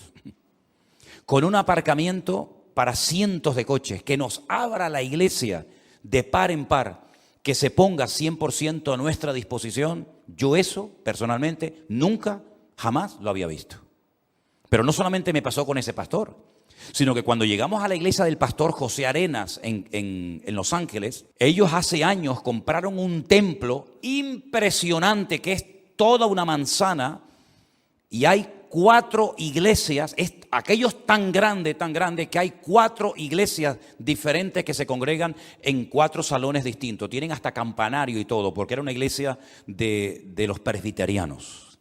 con un aparcamiento para cientos de coches, que nos abra la iglesia de par en par, que se ponga 100% a nuestra disposición. Yo eso, personalmente, nunca, jamás lo había visto. Pero no solamente me pasó con ese pastor, sino que cuando llegamos a la iglesia del pastor José Arenas en Los Ángeles, ellos hace años compraron un templo impresionante que es toda una manzana y hay 4 iglesias, aquello es tan grande que hay 4 iglesias diferentes que se congregan en 4 salones distintos. Tienen hasta campanario y todo, porque era una iglesia de los presbiterianos.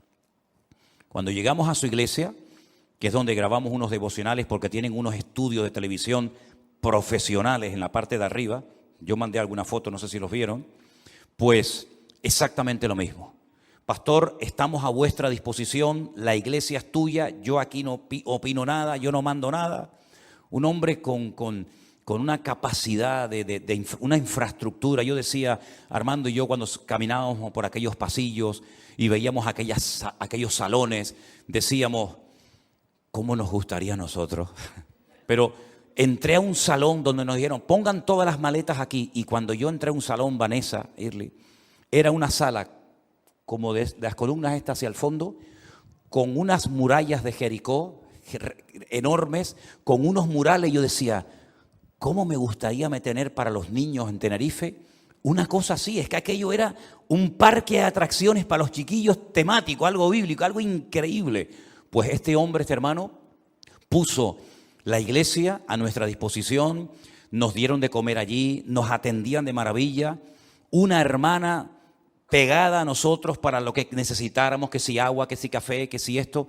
Cuando llegamos a su iglesia, que es donde grabamos unos devocionales, porque tienen unos estudios de televisión profesionales en la parte de arriba, yo mandé alguna foto, no sé si los vieron, pues exactamente lo mismo. Pastor, estamos a vuestra disposición, la iglesia es tuya, yo aquí no opino nada, yo no mando nada. Un hombre con una capacidad de una infraestructura. Yo decía, Armando y yo, cuando caminábamos por aquellos pasillos y veíamos aquellos salones, decíamos, ¿cómo nos gustaría a nosotros? Pero entré a un salón donde nos dijeron, pongan todas las maletas aquí. Y cuando yo entré a un salón, Vanessa, Irly, era una sala como de las columnas estas hacia el fondo, con unas murallas de Jericó enormes, con unos murales. Yo decía, ¿cómo me gustaría tener para los niños en Tenerife una cosa así? Es que aquello era un parque de atracciones para los chiquillos temático, algo bíblico, algo increíble. Pues este hombre, este hermano, puso la iglesia a nuestra disposición, nos dieron de comer allí, nos atendían de maravilla, una hermana pegada a nosotros para lo que necesitáramos, que si agua, que si café, que si esto,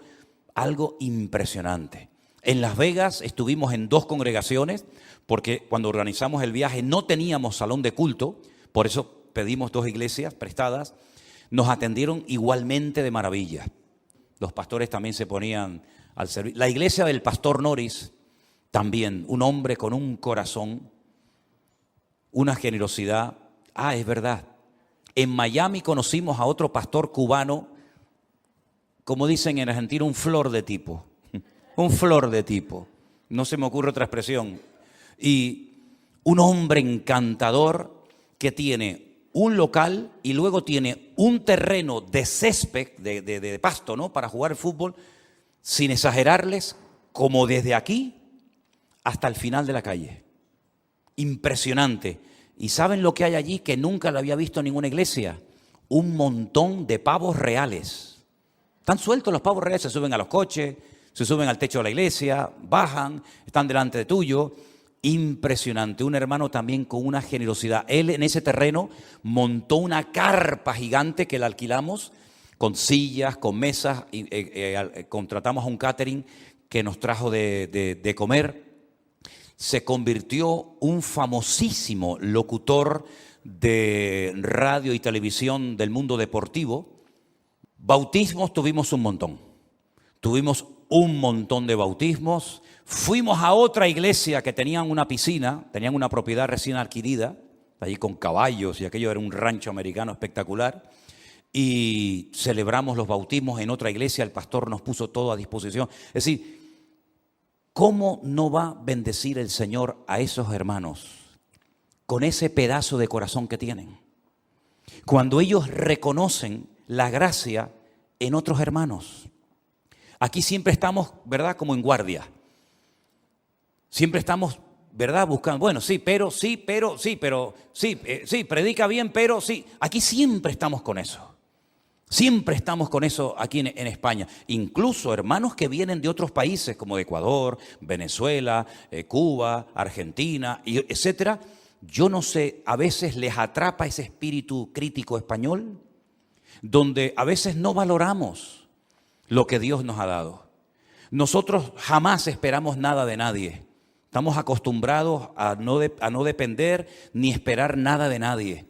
algo impresionante. En Las Vegas estuvimos en 2 congregaciones, porque cuando organizamos el viaje no teníamos salón de culto, por eso pedimos 2 iglesias prestadas, nos atendieron igualmente de maravilla. Los pastores también se ponían al servicio. La iglesia del pastor Norris, también, un hombre con un corazón, una generosidad. Es verdad. En Miami conocimos a otro pastor cubano, como dicen en Argentina, un flor de tipo. Un flor de tipo. No se me ocurre otra expresión. Y un hombre encantador que tiene un local y luego tiene un terreno de césped, de pasto, ¿no?, para jugar fútbol, sin exagerarles, como desde aquí hasta el final de la calle. Impresionante. ¿Y saben lo que hay allí que nunca lo había visto en ninguna iglesia? Un montón de pavos reales. Están sueltos los pavos reales, se suben a los coches, se suben al techo de la iglesia, bajan, están delante de tuyo. Impresionante. Un hermano también con una generosidad. Él en ese terreno montó una carpa gigante que la alquilamos con sillas, con mesas. Y, contratamos a un catering que nos trajo de comer. Se convirtió un famosísimo locutor de radio y televisión del mundo deportivo. Bautismos tuvimos un montón. Tuvimos un montón de bautismos. Fuimos a otra iglesia que tenían una piscina, tenían una propiedad recién adquirida, allí con caballos, y aquello era un rancho americano espectacular. Y celebramos los bautismos en otra iglesia, el pastor nos puso todo a disposición. Es decir, ¿cómo no va a bendecir el Señor a esos hermanos con ese pedazo de corazón que tienen? Cuando ellos reconocen la gracia en otros hermanos. Aquí siempre estamos, ¿verdad?, como en guardia. Siempre estamos, ¿verdad?, buscando, bueno, sí, pero, predica bien, pero sí. Aquí siempre estamos con eso. Siempre estamos con eso aquí en España. Incluso hermanos que vienen de otros países como de Ecuador, Venezuela, Cuba, Argentina, etcétera. Yo no sé, a veces les atrapa ese espíritu crítico español, donde a veces no valoramos lo que Dios nos ha dado. Nosotros jamás esperamos nada de nadie. Estamos acostumbrados a no depender ni esperar nada de nadie.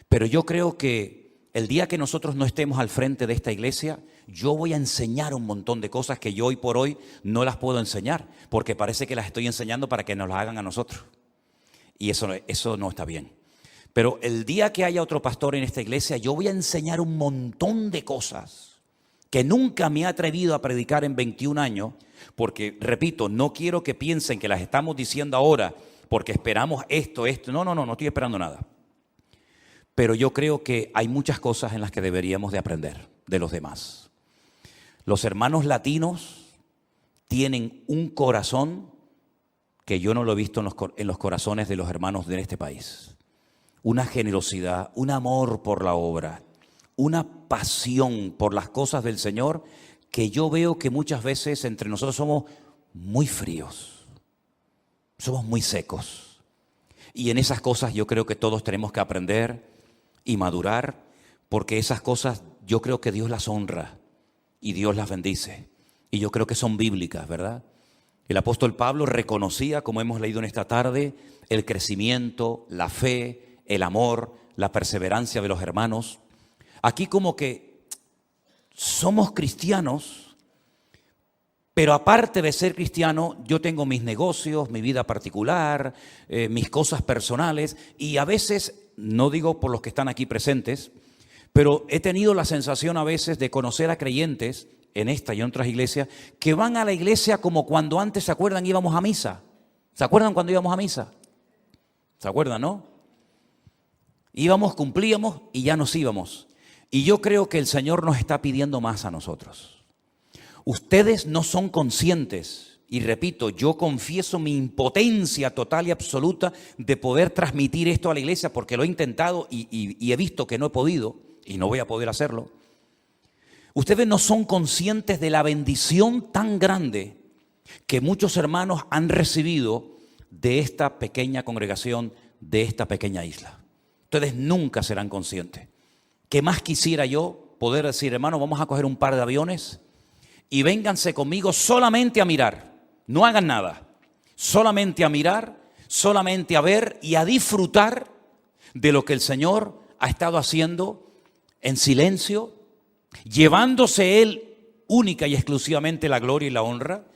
Pero yo creo que el día que nosotros no estemos al frente de esta iglesia, yo voy a enseñar un montón de cosas que yo hoy por hoy no las puedo enseñar, porque parece que las estoy enseñando para que nos las hagan a nosotros. Y eso no está bien. Pero el día que haya otro pastor en esta iglesia, yo voy a enseñar un montón de cosas que nunca me he atrevido a predicar en 21 años, porque, repito, no quiero que piensen que las estamos diciendo ahora porque esperamos esto. No estoy esperando nada. Pero yo creo que hay muchas cosas en las que deberíamos de aprender de los demás. Los hermanos latinos tienen un corazón que yo no lo he visto en los corazones de los hermanos de este país. Una generosidad, un amor por la obra, una pasión por las cosas del Señor que yo veo que muchas veces entre nosotros somos muy fríos, somos muy secos. Y en esas cosas yo creo que todos tenemos que aprender y madurar, porque esas cosas yo creo que Dios las honra y Dios las bendice. Y yo creo que son bíblicas, ¿verdad? El apóstol Pablo reconocía, como hemos leído en esta tarde, el crecimiento, la fe, el amor, la perseverancia de los hermanos. Aquí como que somos cristianos, pero aparte de ser cristiano, yo tengo mis negocios, mi vida particular, mis cosas personales, y a veces, no digo por los que están aquí presentes, pero he tenido la sensación a veces de conocer a creyentes en esta y en otras iglesias que van a la iglesia como cuando antes, ¿se acuerdan? Íbamos a misa. ¿Se acuerdan cuando íbamos a misa? ¿Se acuerdan, no? Íbamos, cumplíamos y ya nos íbamos. Y yo creo que el Señor nos está pidiendo más a nosotros. Ustedes no son conscientes, y repito, yo confieso mi impotencia total y absoluta de poder transmitir esto a la iglesia, porque lo he intentado y he visto que no he podido, y no voy a poder hacerlo. Ustedes no son conscientes de la bendición tan grande que muchos hermanos han recibido de esta pequeña congregación, de esta pequeña isla. Ustedes nunca serán conscientes. ¿Qué más quisiera yo poder decir, hermano, vamos a coger un par de aviones y vénganse conmigo solamente a mirar? No hagan nada, solamente a mirar, solamente a ver y a disfrutar de lo que el Señor ha estado haciendo en silencio, llevándose Él única y exclusivamente la gloria y la honra,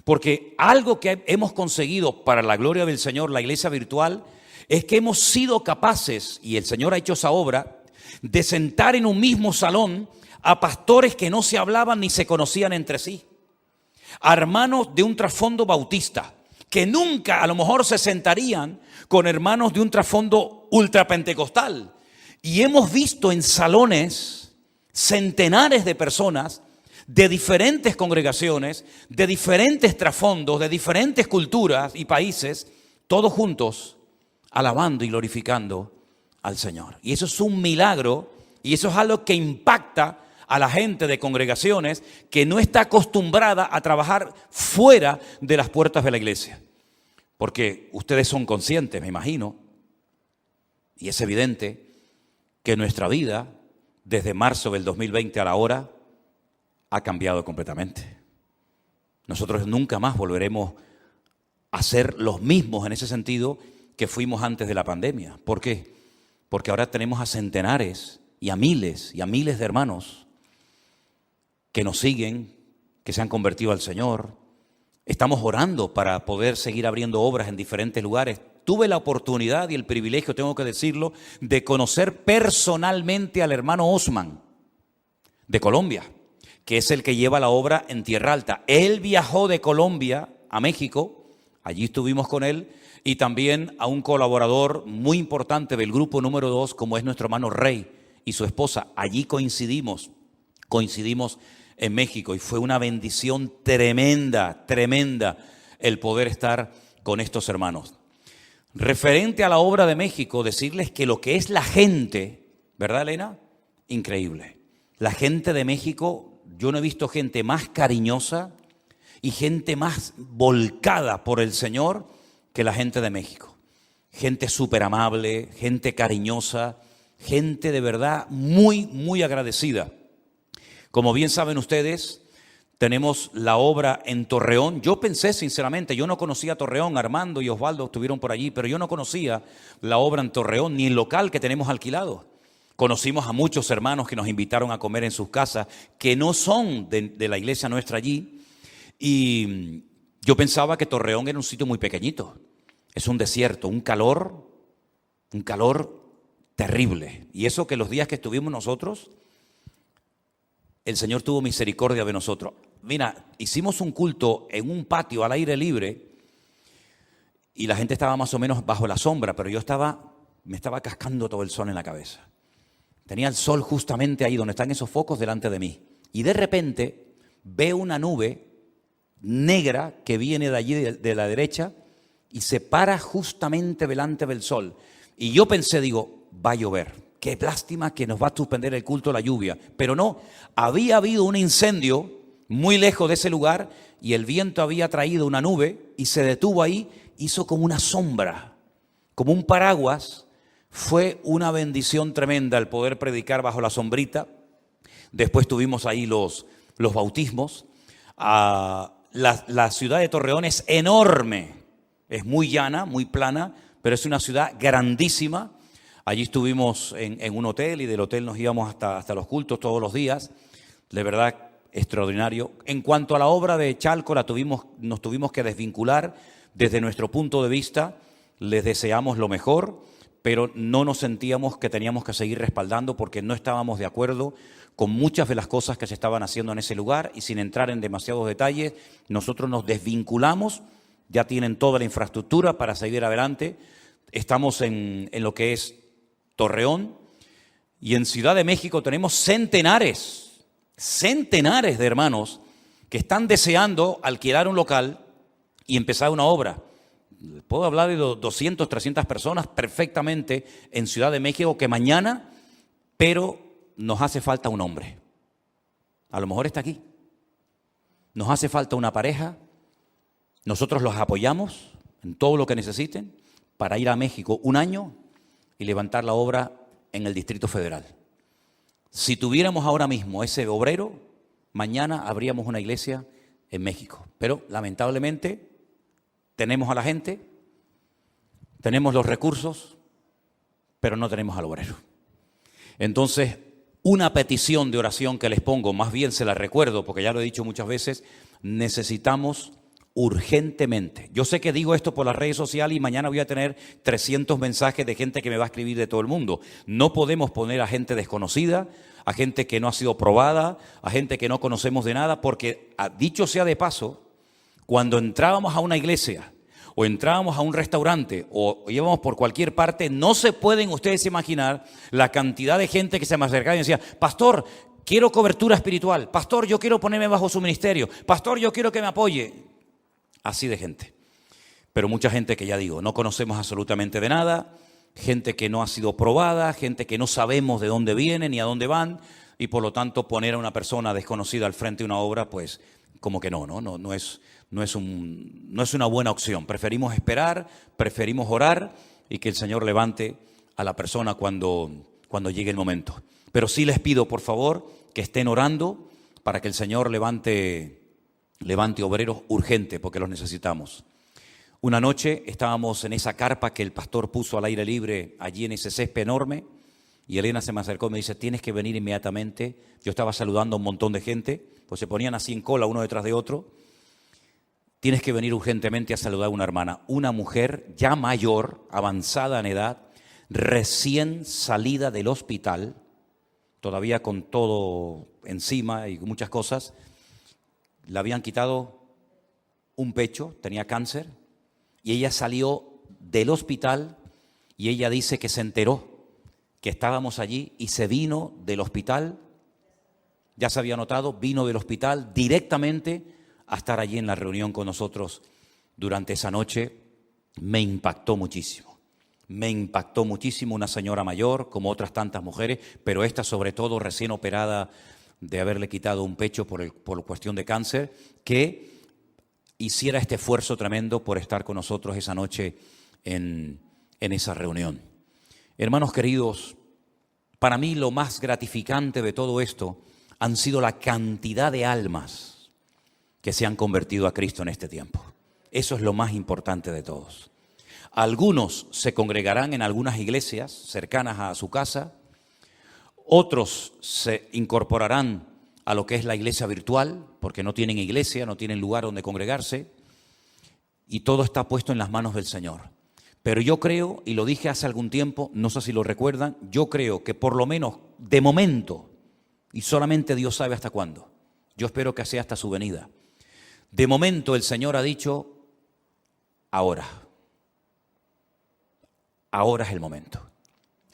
porque algo que hemos conseguido para la gloria del Señor, la iglesia virtual, es que hemos sido capaces, y el Señor ha hecho esa obra, de sentar en un mismo salón a pastores que no se hablaban ni se conocían entre sí, a hermanos de un trasfondo bautista, que nunca a lo mejor se sentarían con hermanos de un trasfondo ultrapentecostal. Y hemos visto en salones centenares de personas de diferentes congregaciones, de diferentes trasfondos, de diferentes culturas y países, todos juntos, alabando y glorificando al Señor. Y eso es un milagro, y eso es algo que impacta a la gente de congregaciones que no está acostumbrada a trabajar fuera de las puertas de la iglesia. Porque ustedes son conscientes, me imagino, y es evidente que nuestra vida, desde marzo del 2020 a la hora, ha cambiado completamente. Nosotros nunca más volveremos a ser los mismos en ese sentido que fuimos antes de la pandemia. ¿Por qué? Porque ahora tenemos a centenares y a miles de hermanos que nos siguen, que se han convertido al Señor. Estamos orando para poder seguir abriendo obras en diferentes lugares. Tuve la oportunidad y el privilegio, tengo que decirlo, de conocer personalmente al hermano Osman de Colombia, que es el que lleva la obra en Tierra Alta. Él viajó de Colombia a México, allí estuvimos con él, y también a un colaborador muy importante del grupo número 2, como es nuestro hermano Rey y su esposa. Allí coincidimos en México, y fue una bendición tremenda el poder estar con estos hermanos. Referente a la obra de México, decirles que lo que es la gente, ¿verdad, Elena? Increíble. La gente de México, yo no he visto gente más cariñosa y gente más volcada por el Señor que la gente de México. Gente súper amable, gente cariñosa, gente de verdad muy agradecida. Como bien saben ustedes, tenemos la obra en Torreón. Yo pensé sinceramente, yo no conocía Torreón, Armando y Osvaldo estuvieron por allí, pero yo no conocía la obra en Torreón ni el local que tenemos alquilado. Conocimos a muchos hermanos que nos invitaron a comer en sus casas, que no son de la iglesia nuestra allí, y yo pensaba que Torreón era un sitio muy pequeñito. Es un desierto, un calor terrible. Y eso que los días que estuvimos nosotros, el Señor tuvo misericordia de nosotros. Mira, hicimos un culto en un patio al aire libre y la gente estaba más o menos bajo la sombra, pero me estaba cascando todo el sol en la cabeza. Tenía el sol justamente ahí donde están esos focos delante de mí. Y de repente veo una nube negra que viene de allí de la derecha y se para justamente delante del sol. Y yo pensé, digo, va a llover. Qué lástima que nos va a suspender el culto la lluvia. Pero no, había habido un incendio muy lejos de ese lugar y el viento había traído una nube y se detuvo ahí, hizo como una sombra, como un paraguas. Fue una bendición tremenda el poder predicar bajo la sombrita. Después tuvimos ahí los bautismos. La ciudad de Torreón es enorme, es muy llana, muy plana, pero es una ciudad grandísima. Allí estuvimos en un hotel y del hotel nos íbamos hasta los cultos todos los días. De verdad, extraordinario. En cuanto a la obra de Chalco, nos tuvimos que desvincular. Desde nuestro punto de vista, les deseamos lo mejor, pero no nos sentíamos que teníamos que seguir respaldando porque no estábamos de acuerdo con muchas de las cosas que se estaban haciendo en ese lugar, y sin entrar en demasiados detalles, nosotros nos desvinculamos. Ya tienen toda la infraestructura para seguir adelante. Estamos en lo que es Torreón, y en Ciudad de México tenemos centenares de hermanos que están deseando alquilar un local y empezar una obra. Puedo hablar de 200, 300 personas perfectamente en Ciudad de México que mañana, pero nos hace falta un hombre. A lo mejor está aquí. Nos hace falta una pareja. Nosotros los apoyamos en todo lo que necesiten para ir a México un año y levantar la obra en el Distrito Federal. Si tuviéramos ahora mismo ese obrero, mañana abríamos una iglesia en México. Pero lamentablemente tenemos a la gente, tenemos los recursos, pero no tenemos al obrero. Entonces, una petición de oración que les pongo, más bien se la recuerdo porque ya lo he dicho muchas veces, necesitamos urgentemente. Yo sé que digo esto por las redes sociales y mañana voy a tener 300 mensajes de gente que me va a escribir de todo el mundo. No podemos poner a gente desconocida, a gente que no ha sido probada, a gente que no conocemos de nada, porque dicho sea de paso, cuando entrábamos a una iglesia o entrábamos a un restaurante o íbamos por cualquier parte, no se pueden ustedes imaginar la cantidad de gente que se me acercaba y decía: pastor, quiero cobertura espiritual, pastor, yo quiero ponerme bajo su ministerio, pastor, yo quiero que me apoye. Así de gente. pero mucha gente que, ya digo, no conocemos absolutamente de nada, gente que no ha sido probada, gente que no sabemos de dónde vienen ni a dónde van, y por lo tanto poner a una persona desconocida al frente de una obra, pues como que no es una buena opción. Preferimos esperar, preferimos orar y que el Señor levante a la persona cuando llegue el momento. Pero sí les pido, por favor, que estén orando para que el Señor levante obreros urgentes, porque los necesitamos. Una noche estábamos en esa carpa que el pastor puso al aire libre, allí en ese césped enorme, y Elena se me acercó y me dice, tienes que venir inmediatamente. Yo estaba saludando a un montón de gente, pues se ponían así en cola uno detrás de otro. Tienes que venir urgentemente a saludar a una hermana, una mujer ya mayor, avanzada en edad, recién salida del hospital, todavía con todo encima y muchas cosas. Le habían quitado un pecho, tenía cáncer, y ella salió del hospital y ella dice que se enteró que estábamos allí y se vino del hospital, ya se había notado, vino del hospital directamente a estar allí en la reunión con nosotros durante esa noche. Me impactó muchísimo una señora mayor, como otras tantas mujeres, pero esta sobre todo recién operada de haberle quitado un pecho por cuestión de cáncer, que hiciera este esfuerzo tremendo por estar con nosotros esa noche en esa reunión. Hermanos queridos, para mí lo más gratificante de todo esto han sido la cantidad de almas que se han convertido a Cristo en este tiempo. Eso es lo más importante de todos. Algunos se congregarán en algunas iglesias cercanas a su casa, otros se incorporarán a lo que es la iglesia virtual, porque no tienen iglesia, no tienen lugar donde congregarse, y todo está puesto en las manos del Señor. Pero yo creo, y lo dije hace algún tiempo, no sé si lo recuerdan, yo creo que por lo menos de momento, y solamente Dios sabe hasta cuándo, yo espero que sea hasta su venida, de momento el Señor ha dicho, ahora es el momento.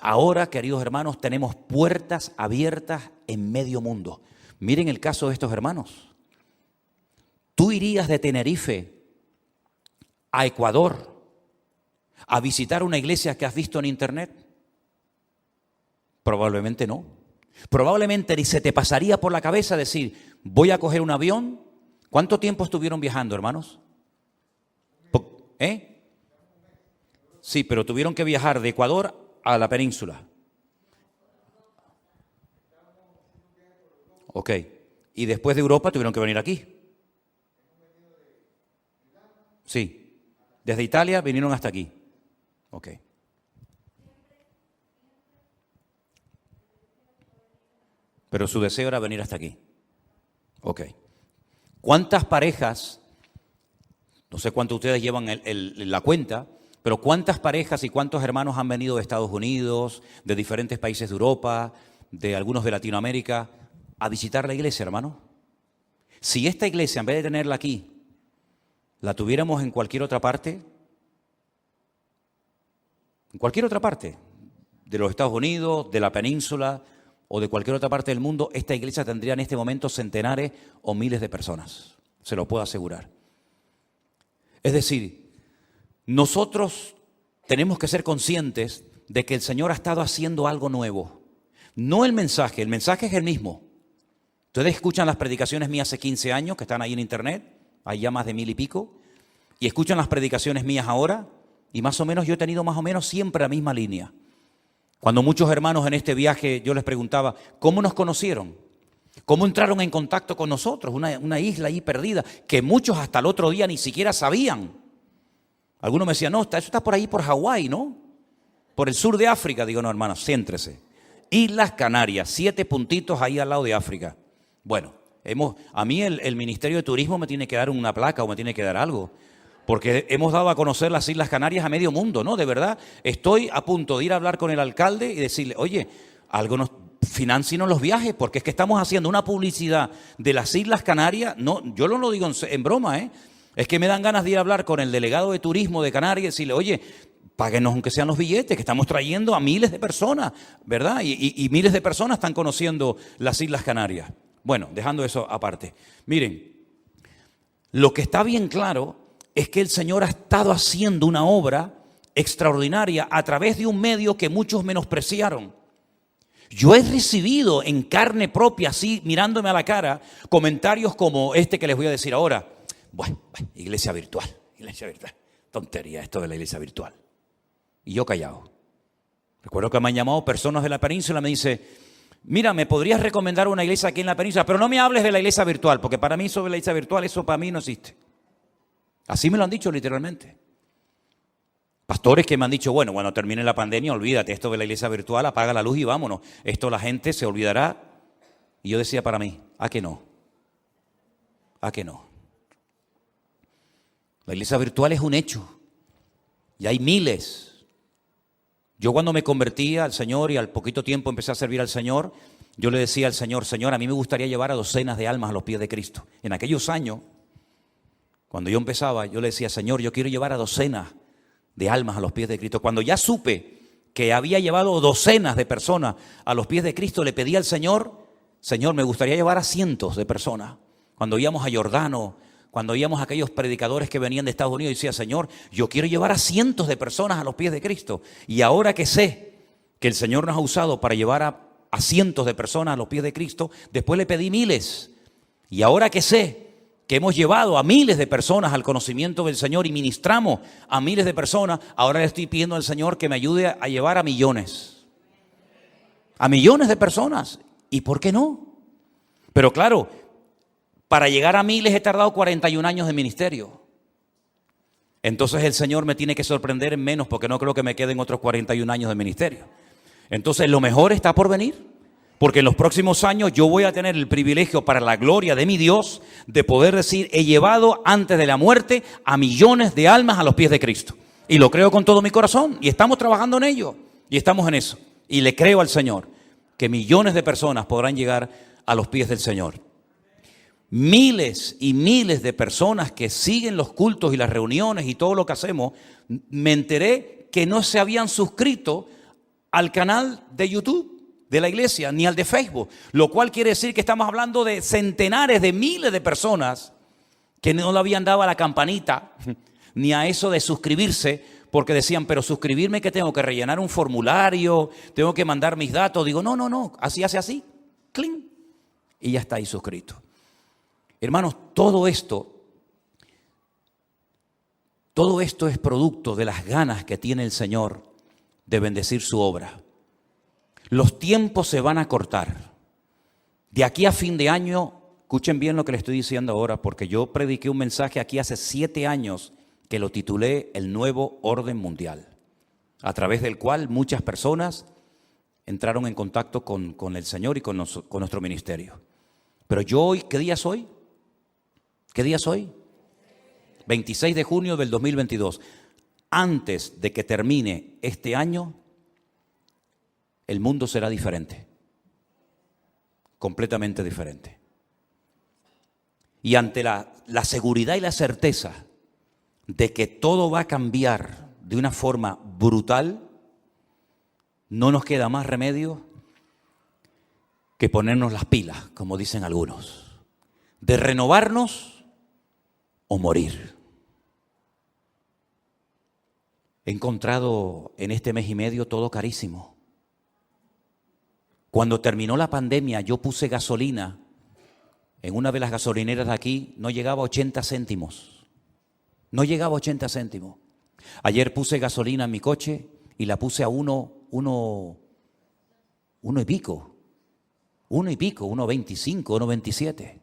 Ahora, queridos hermanos, tenemos puertas abiertas en medio mundo. Miren el caso de estos hermanos. ¿Tú irías de Tenerife a Ecuador a visitar una iglesia que has visto en internet? Probablemente no. Probablemente ni se te pasaría por la cabeza decir, voy a coger un avión. ¿Cuánto tiempo estuvieron viajando, hermanos? Sí, pero tuvieron que viajar de Ecuador a la península. Ok. Y después de Europa tuvieron que venir aquí. Sí. Desde Italia vinieron hasta aquí. Ok. Pero su deseo era venir hasta aquí. Ok. ¿Cuántas parejas, no sé cuánto ustedes llevan la cuenta, pero cuántas parejas y cuántos hermanos han venido de Estados Unidos, de diferentes países de Europa, de algunos de Latinoamérica, a visitar la iglesia, hermano? Si esta iglesia, en vez de tenerla aquí, la tuviéramos en cualquier otra parte, de los Estados Unidos, de la península o de cualquier otra parte del mundo, esta iglesia tendría en este momento centenares o miles de personas, se lo puedo asegurar. Es decir, nosotros tenemos que ser conscientes de que el Señor ha estado haciendo algo nuevo. No el mensaje es el mismo. Ustedes escuchan las predicaciones mías hace 15 años, que están ahí en internet, hay ya más de 1000 y pico, y escuchan las predicaciones mías ahora, y más o menos yo he tenido más o menos siempre la misma línea. Cuando muchos hermanos en este viaje yo les preguntaba, ¿cómo nos conocieron? ¿Cómo entraron en contacto con nosotros? Una isla ahí perdida, que muchos hasta el otro día ni siquiera sabían. Algunos me decían, no, eso está por ahí, por Hawái, ¿no? Por el sur de África. Digo, no, hermanos, céntrese. Islas Canarias, 7 puntitos ahí al lado de África. Bueno, a mí el Ministerio de Turismo me tiene que dar una placa o me tiene que dar algo, porque hemos dado a conocer las Islas Canarias a medio mundo, ¿no? De verdad, estoy a punto de ir a hablar con el alcalde y decirle, oye, financienos los viajes, porque es que estamos haciendo una publicidad de las Islas Canarias. No, yo no lo digo en broma, ¿eh? Es que me dan ganas de ir a hablar con el delegado de turismo de Canarias y decirle, oye, páguenos aunque sean los billetes, que estamos trayendo a miles de personas, ¿verdad? Y miles de personas están conociendo las Islas Canarias. Bueno, dejando eso aparte. Miren, lo que está bien claro es que el Señor ha estado haciendo una obra extraordinaria a través de un medio que muchos menospreciaron. Yo he recibido en carne propia, así mirándome a la cara, comentarios como este que les voy a decir ahora. Bueno, iglesia virtual. Tontería esto de la iglesia virtual. Y yo callado. Recuerdo que me han llamado personas de la península, me dice, mira, ¿me podrías recomendar una iglesia aquí en la península? Pero no me hables de la iglesia virtual, porque para mí sobre la iglesia virtual, eso para mí no existe. Así me lo han dicho literalmente. Pastores que me han dicho, bueno, cuando termine la pandemia, olvídate, esto de la iglesia virtual, apaga la luz y vámonos. Esto la gente se olvidará. Y yo decía para mí, ¿a qué no? ¿A qué no? La iglesia virtual es un hecho. Y hay miles. Yo cuando me convertí al Señor y al poquito tiempo empecé a servir al Señor, yo le decía al Señor, Señor, a mí me gustaría llevar a docenas de almas a los pies de Cristo. En aquellos años, cuando yo empezaba, yo le decía, Señor, yo quiero llevar a docenas de almas a los pies de Cristo. Cuando ya supe que había llevado docenas de personas a los pies de Cristo, le pedí al Señor, Señor, me gustaría llevar a cientos de personas. Cuando íbamos a Jordano, cuando íbamos a aquellos predicadores que venían de Estados Unidos, decía, Señor, yo quiero llevar a cientos de personas a los pies de Cristo. Y ahora que sé que el Señor nos ha usado para llevar a cientos de personas a los pies de Cristo, después le pedí miles. Y ahora que sé que hemos llevado a miles de personas al conocimiento del Señor y ministramos a miles de personas, ahora le estoy pidiendo al Señor que me ayude a llevar a millones. A millones de personas. ¿Y por qué no? Pero claro, para llegar a miles he tardado 41 años de ministerio. Entonces el Señor me tiene que sorprender en menos, porque no creo que me queden otros 41 años de ministerio. Entonces lo mejor está por venir. Porque en los próximos años yo voy a tener el privilegio, para la gloria de mi Dios, de poder decir, he llevado antes de la muerte a millones de almas a los pies de Cristo. Y lo creo con todo mi corazón. Y estamos trabajando en ello. Y estamos en eso. Y le creo al Señor que millones de personas podrán llegar a los pies del Señor. Miles y miles de personas que siguen los cultos y las reuniones y todo lo que hacemos, me enteré que no se habían suscrito al canal de YouTube de la iglesia, ni al de Facebook, lo cual quiere decir que estamos hablando de centenares de miles de personas que no le habían dado a la campanita ni a eso de suscribirse, porque decían, pero suscribirme, que tengo que rellenar un formulario, tengo que mandar mis datos. Digo, no, así hace así, cling, y ya está ahí suscrito. Hermanos, todo esto es producto de las ganas que tiene el Señor de bendecir su obra. Los tiempos se van a cortar. De aquí a fin de año, escuchen bien lo que les estoy diciendo ahora, porque yo prediqué un mensaje aquí hace 7 años que lo titulé El Nuevo Orden Mundial, a través del cual muchas personas entraron en contacto con el Señor y con nuestro ministerio. Pero yo hoy, ¿qué día soy? ¿Qué día soy? 26 de junio del 2022. Antes de que termine este año, el mundo será diferente, completamente diferente. Y ante la seguridad y la certeza de que todo va a cambiar de una forma brutal, no nos queda más remedio que ponernos las pilas, como dicen algunos, de renovarnos o morir. He encontrado en este mes y medio todo carísimo. Cuando terminó la pandemia, yo puse gasolina en una de las gasolineras de aquí, no llegaba a 80 céntimos. No llegaba a 80 céntimos. Ayer puse gasolina en mi coche y la puse a uno y pico, 1.25, 1.27.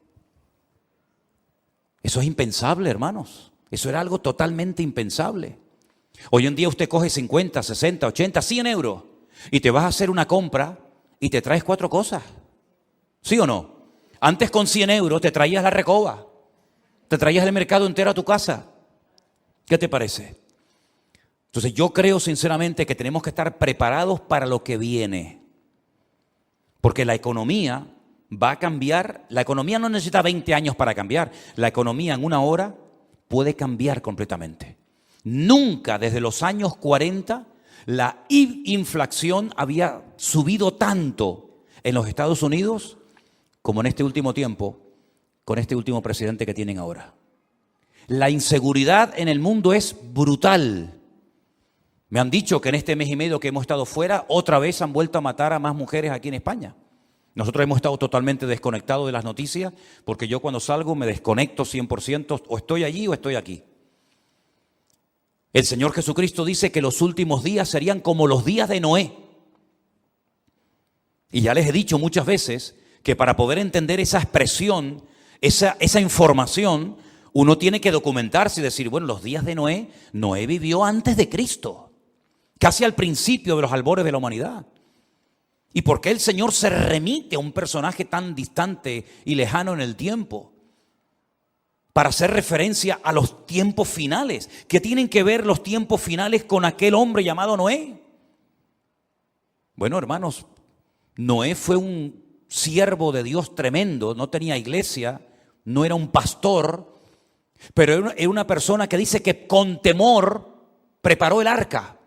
Eso es impensable, hermanos. Eso era algo totalmente impensable. Hoy en día usted coge 50, 60, 80, 100 euros y te vas a hacer una compra y te traes 4 cosas. ¿Sí o no? Antes con 100 euros te traías la recoba, te traías el mercado entero a tu casa. ¿Qué te parece? Entonces yo creo sinceramente que tenemos que estar preparados para lo que viene. Porque la economía va a cambiar. La economía no necesita 20 años para cambiar. La economía en una hora puede cambiar completamente. Nunca desde los años 40 la inflación había subido tanto en los Estados Unidos como en este último tiempo con este último presidente que tienen ahora. La inseguridad en el mundo es brutal. Me han dicho que en este mes y medio que hemos estado fuera, otra vez han vuelto a matar a más mujeres aquí en España. Nosotros hemos estado totalmente desconectados de las noticias, porque yo cuando salgo me desconecto 100%, o estoy allí o estoy aquí. El Señor Jesucristo dice que los últimos días serían como los días de Noé. Y ya les he dicho muchas veces que para poder entender esa expresión, esa información, uno tiene que documentarse y decir, bueno, los días de Noé, Noé vivió antes de Cristo, casi al principio de los albores de la humanidad. ¿Y por qué el Señor se remite a un personaje tan distante y lejano en el tiempo? Para hacer referencia a los tiempos finales. ¿Qué tienen que ver los tiempos finales con aquel hombre llamado Noé? Bueno, hermanos, Noé fue un siervo de Dios tremendo, no tenía iglesia, no era un pastor, pero era una persona que dice que con temor preparó el arca.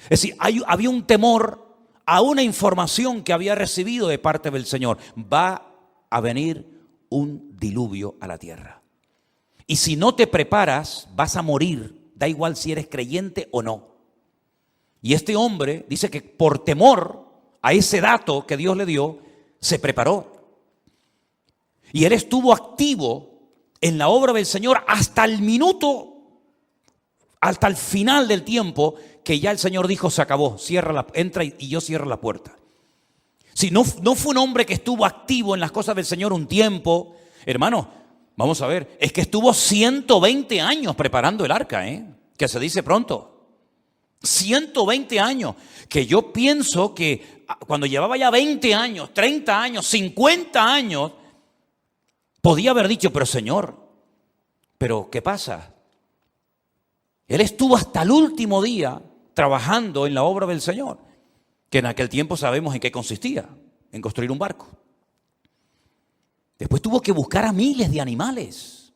Es decir, había un temor a una información que había recibido de parte del Señor. Va a venir un diluvio a la tierra. Y si no te preparas, vas a morir. Da igual si eres creyente o no. Y este hombre dice que por temor a ese dato que Dios le dio, se preparó. Y él estuvo activo en la obra del Señor hasta el minuto, hasta el final del tiempo, que ya el Señor dijo, se acabó, entra y yo cierro la puerta. Si no fue un hombre que estuvo activo en las cosas del Señor un tiempo, hermano, vamos a ver, es que estuvo 120 años preparando el arca, que se dice pronto. 120 años, que yo pienso que cuando llevaba ya 20 años, 30 años, 50 años, podía haber dicho, pero Señor, ¿pero qué pasa? Él estuvo hasta el último día trabajando en la obra del Señor, que en aquel tiempo sabemos en qué consistía, en construir un barco. Después tuvo que buscar a miles de animales.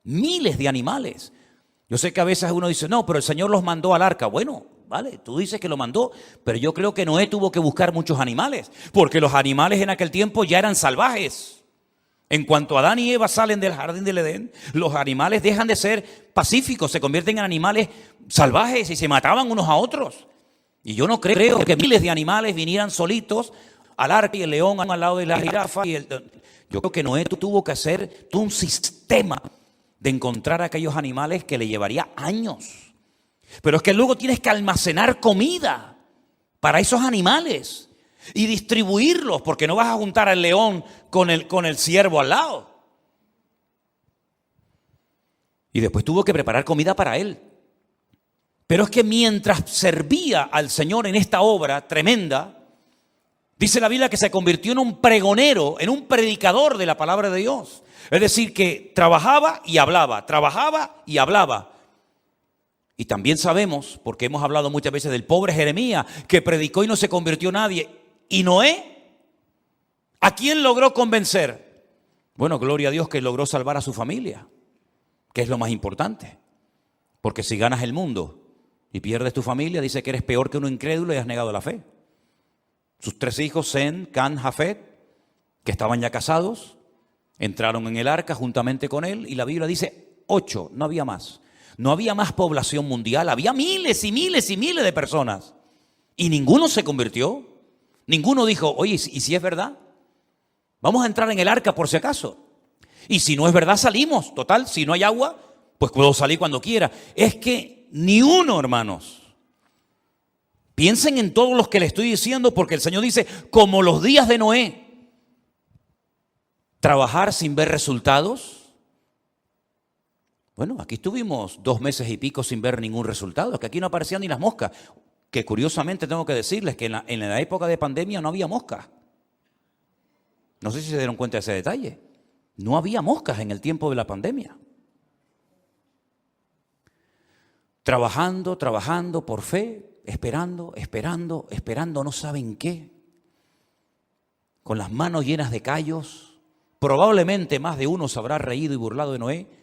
Yo sé que a veces uno dice, no, pero el Señor los mandó al arca. Bueno, vale, tú dices que lo mandó, pero yo creo que Noé tuvo que buscar muchos animales, porque los animales en aquel tiempo ya eran salvajes. En cuanto Adán y Eva salen del jardín del Edén, los animales dejan de ser pacíficos, se convierten en animales salvajes y se mataban unos a otros. Y yo no creo que miles de animales vinieran solitos al arca y el león al lado de la jirafa. Yo creo que Noé tuvo que hacer todo un sistema de encontrar a aquellos animales que le llevaría años. Pero es que luego tienes que almacenar comida para esos animales y distribuirlos, porque no vas a juntar al león con el ciervo al lado. Y después tuvo que preparar comida para él. Pero es que mientras servía al Señor en esta obra tremenda, dice la Biblia que se convirtió en un pregonero, en un predicador de la palabra de Dios. Es decir, que trabajaba y hablaba, trabajaba y hablaba. Y también sabemos, porque hemos hablado muchas veces del pobre Jeremías, que predicó y no se convirtió nadie. ¿Y Noé? ¿A quién logró convencer? Bueno, gloria a Dios que logró salvar a su familia, que es lo más importante. Porque si ganas el mundo y pierdes tu familia, dice que eres peor que un incrédulo y has negado la fe. Sus 3 hijos, Sem, Cam, Jafet, que estaban ya casados, entraron en el arca juntamente con él, y la Biblia dice 8, no había más. No había más población mundial, había miles y miles y miles de personas. Y ninguno se convirtió. Ninguno dijo, oye, ¿y si es verdad? Vamos a entrar en el arca por si acaso. Y si no es verdad, salimos. Total, si no hay agua, pues puedo salir cuando quiera. Es que ni uno, hermanos. Piensen en todos los que les estoy diciendo, porque el Señor dice, como los días de Noé. Trabajar sin ver resultados. Bueno, aquí estuvimos 2 meses y pico sin ver ningún resultado. Es que aquí no aparecían ni las moscas. Que curiosamente tengo que decirles que en la época de pandemia no había moscas. No sé si se dieron cuenta de ese detalle. No había moscas en el tiempo de la pandemia. Trabajando por fe, esperando, no saben qué. Con las manos llenas de callos. Probablemente más de uno se habrá reído y burlado de Noé.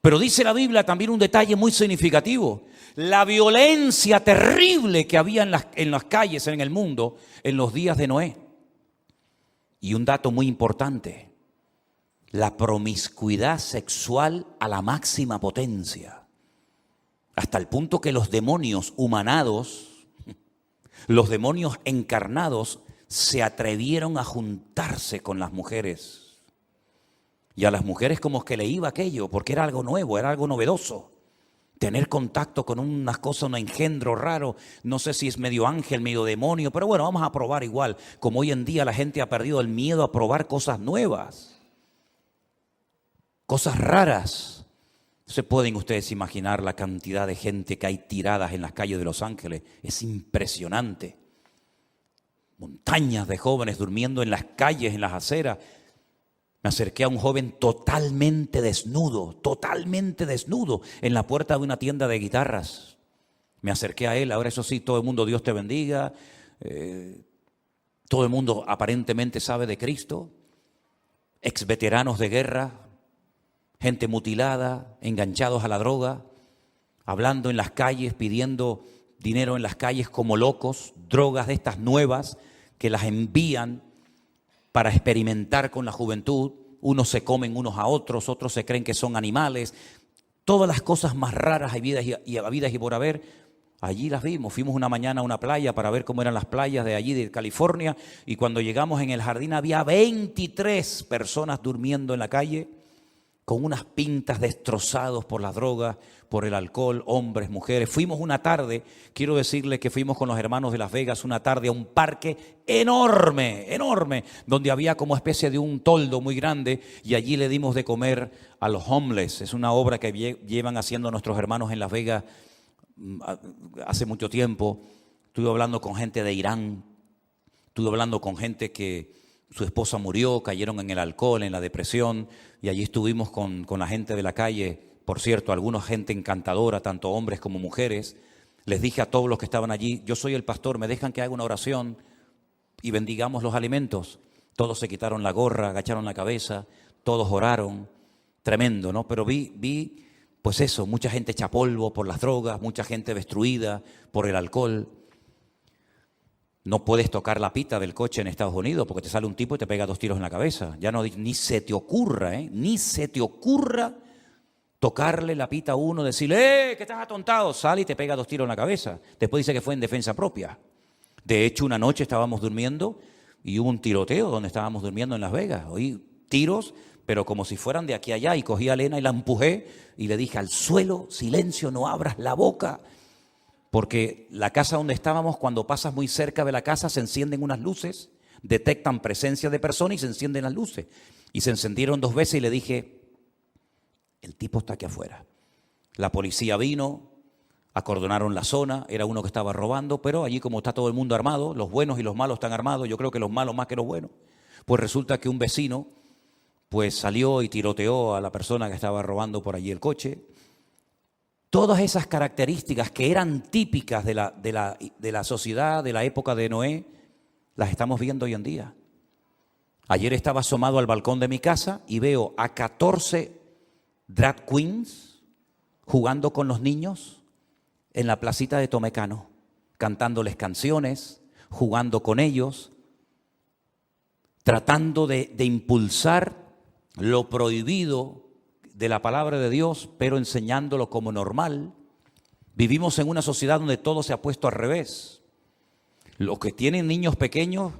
Pero dice la Biblia también un detalle muy significativo. La violencia terrible que había en las calles, en el mundo, en los días de Noé. Y un dato muy importante. la promiscuidad sexual a la máxima potencia, hasta el punto que los demonios humanados, los demonios encarnados, se atrevieron a juntarse con las mujeres. Y a las mujeres como que le iba aquello, porque era algo nuevo, era algo novedoso. Tener contacto con unas cosas, un engendro raro, no sé si es medio ángel, medio demonio, pero bueno, vamos a probar igual. Como hoy en día la gente ha perdido el miedo a probar cosas nuevas, cosas raras. ¿Se pueden ustedes imaginar la cantidad de gente que hay tiradas en las calles de Los Ángeles? Es impresionante. Montañas de jóvenes durmiendo en las calles, en las aceras. Me acerqué a un joven totalmente desnudo, en la puerta de una tienda de guitarras. Me acerqué a él, ahora eso sí, todo el mundo, Dios te bendiga, todo el mundo aparentemente sabe de Cristo, ex veteranos de guerra, gente mutilada, enganchados a la droga, hablando en las calles, pidiendo dinero en las calles como locos, drogas de estas nuevas que las envían para experimentar con la juventud. Unos se comen unos a otros, otros se creen que son animales. Todas las cosas más raras habidas y por haber, allí las vimos. Fuimos una mañana a una playa para ver cómo eran las playas de allí de California, y cuando llegamos en el jardín había 23 personas durmiendo en la calle, con unas pintas destrozados por las drogas, por el alcohol, hombres, mujeres. Fuimos una tarde, quiero decirles que fuimos con los hermanos de Las Vegas una tarde a un parque enorme, donde había como especie de un toldo muy grande, y allí le dimos de comer a los homeless. Es una obra que llevan haciendo nuestros hermanos en Las Vegas hace mucho tiempo. Estuve hablando con gente de Irán, estuve hablando con gente que su esposa murió, cayeron en el alcohol, en la depresión, y allí estuvimos con la gente de la calle. Por cierto, alguna gente encantadora, tanto hombres como mujeres. Les dije a todos los que estaban allí, yo soy el pastor, me dejan que haga una oración y bendigamos los alimentos. Todos se quitaron la gorra, agacharon la cabeza, todos oraron. Tremendo, ¿no? Pero vi, pues eso, mucha gente hecha polvo por las drogas, mucha gente destruida por el alcohol. No puedes tocar la pita del coche en Estados Unidos porque te sale un tipo y te pega 2 tiros en la cabeza. Ya no, ni se te ocurra, ni se te ocurra tocarle la pita a uno, decirle, que estás atontado, sale y te pega 2 tiros en la cabeza. Después dice que fue en defensa propia. De hecho, una noche estábamos durmiendo y hubo un tiroteo donde estábamos durmiendo en Las Vegas. Oí tiros, pero como si fueran de aquí a allá, y cogí a Elena y la empujé y le dije, al suelo, silencio, no abras la boca. Porque la casa donde estábamos, cuando pasas muy cerca de la casa, se encienden unas luces, detectan presencia de personas y se encienden las luces. Y se encendieron 2 veces y le dije, el tipo está aquí afuera. La policía vino, acordonaron la zona, era uno que estaba robando, pero allí como está todo el mundo armado, los buenos y los malos están armados, yo creo que los malos más que los buenos, pues resulta que un vecino pues salió y tiroteó a la persona que estaba robando por allí el coche. Todas esas características que eran típicas de la sociedad de la época de Noé, las estamos viendo hoy en día. Ayer estaba asomado al balcón de mi casa y veo a 14 drag queens jugando con los niños en la placita de Tomecano, cantándoles canciones, jugando con ellos, tratando de impulsar lo prohibido de la palabra de Dios, pero enseñándolo como normal. Vivimos en una sociedad donde todo se ha puesto al revés. Los que tienen niños pequeños,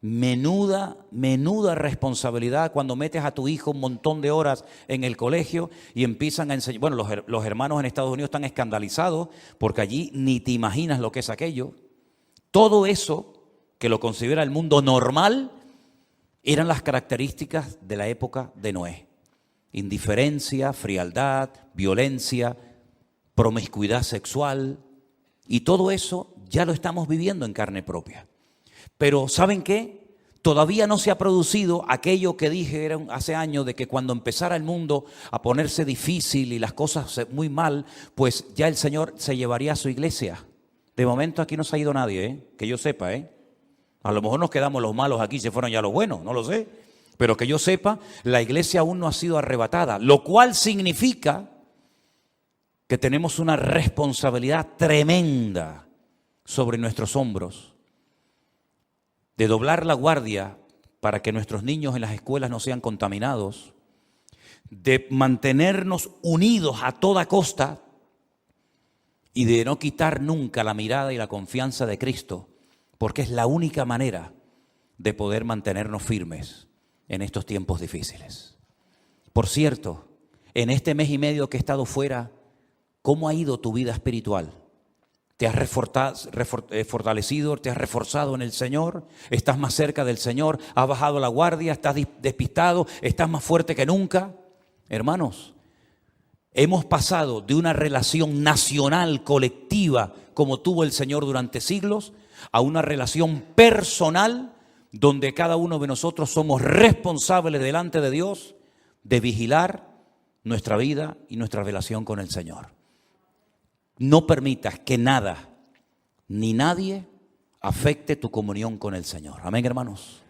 menuda responsabilidad cuando metes a tu hijo un montón de horas en el colegio y empiezan a enseñar. Bueno, los hermanos en Estados Unidos están escandalizados porque allí ni te imaginas lo que es aquello. Todo eso que lo considera el mundo normal eran las características de la época de Noé. Indiferencia, frialdad, violencia, promiscuidad sexual, y todo eso ya lo estamos viviendo en carne propia. Pero ¿saben qué? Todavía no se ha producido aquello que dije hace años, de que cuando empezara el mundo a ponerse difícil y las cosas muy mal, pues ya el Señor se llevaría a su iglesia. De momento aquí no se ha ido nadie, que yo sepa. A lo mejor nos quedamos los malos aquí, se fueron ya los buenos, no lo sé. Pero que yo sepa, la iglesia aún no ha sido arrebatada, lo cual significa que tenemos una responsabilidad tremenda sobre nuestros hombros, de doblar la guardia para que nuestros niños en las escuelas no sean contaminados, de mantenernos unidos a toda costa y de no quitar nunca la mirada y la confianza de Cristo, porque es la única manera de poder mantenernos firmes en estos tiempos difíciles. Por cierto, en este mes y medio que he estado fuera, ¿cómo ha ido tu vida espiritual? ¿Te has fortalecido, te has reforzado en el Señor? ¿Estás más cerca del Señor? ¿Has bajado la guardia? ¿Estás despistado? ¿Estás más fuerte que nunca? Hermanos, hemos pasado de una relación nacional, colectiva, como tuvo el Señor durante siglos, a una relación personal, donde cada uno de nosotros somos responsables delante de Dios de vigilar nuestra vida y nuestra relación con el Señor. No permitas que nada ni nadie afecte tu comunión con el Señor. Amén, hermanos.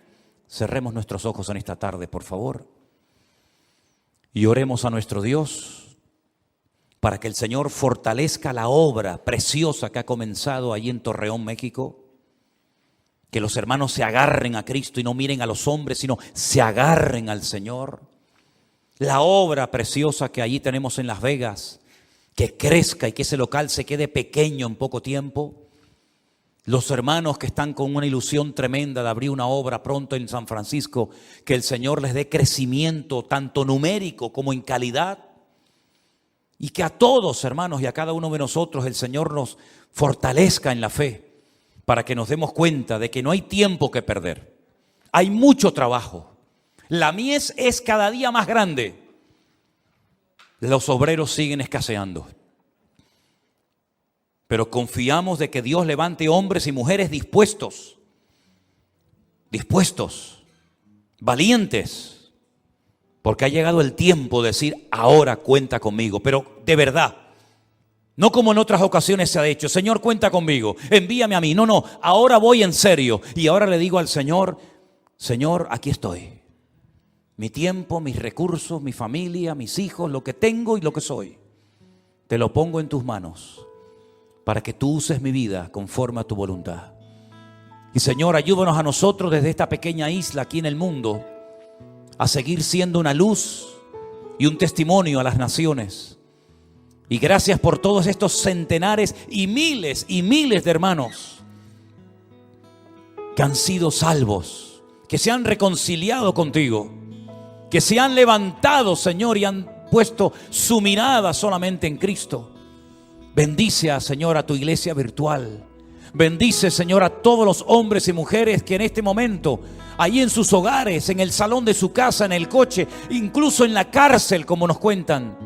Cerremos nuestros ojos en esta tarde, por favor, y oremos a nuestro Dios para que el Señor fortalezca la obra preciosa que ha comenzado allí en Torreón, México. Que los hermanos se agarren a Cristo y no miren a los hombres, sino se agarren al Señor. La obra preciosa que allí tenemos en Las Vegas, que crezca y que ese local se quede pequeño en poco tiempo. Los hermanos que están con una ilusión tremenda de abrir una obra pronto en San Francisco, que el Señor les dé crecimiento tanto numérico como en calidad. Y que a todos, hermanos, y a cada uno de nosotros el Señor nos fortalezca en la fe, para que nos demos cuenta de que no hay tiempo que perder. Hay mucho trabajo. La mies es cada día más grande. Los obreros siguen escaseando. Pero confiamos de que Dios levante hombres y mujeres dispuestos, valientes, porque ha llegado el tiempo de decir, ahora cuenta conmigo, pero de verdad. No como en otras ocasiones se ha hecho, Señor, cuenta conmigo, envíame a mí. No, ahora voy en serio. Y ahora le digo al Señor, Señor, aquí estoy. Mi tiempo, mis recursos, mi familia, mis hijos, lo que tengo y lo que soy, te lo pongo en tus manos para que tú uses mi vida conforme a tu voluntad. Y Señor, ayúdanos a nosotros desde esta pequeña isla aquí en el mundo a seguir siendo una luz y un testimonio a las naciones. Y gracias por todos estos centenares y miles de hermanos que han sido salvos, que se han reconciliado contigo, que se han levantado, Señor, y han puesto su mirada solamente en Cristo. Bendice, Señor, a tu iglesia virtual. Bendice, Señor, a todos los hombres y mujeres que en este momento, ahí en sus hogares, en el salón de su casa, en el coche, incluso en la cárcel, como nos cuentan,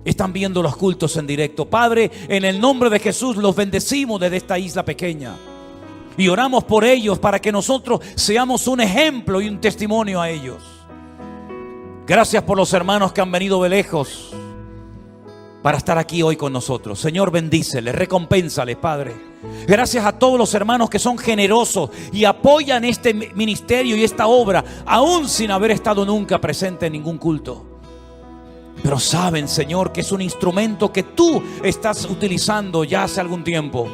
están viendo los cultos en directo. Padre, en el nombre de Jesús los bendecimos desde esta isla pequeña y oramos por ellos para que nosotros seamos un ejemplo y un testimonio a ellos. Gracias por los hermanos que han venido de lejos para estar aquí hoy con nosotros. Señor, bendíceles, recompénsales, Padre. Gracias a todos los hermanos que son generosos y apoyan este ministerio y esta obra, aún sin haber estado nunca presente en ningún culto. Pero saben, Señor, que es un instrumento que tú estás utilizando ya hace algún tiempo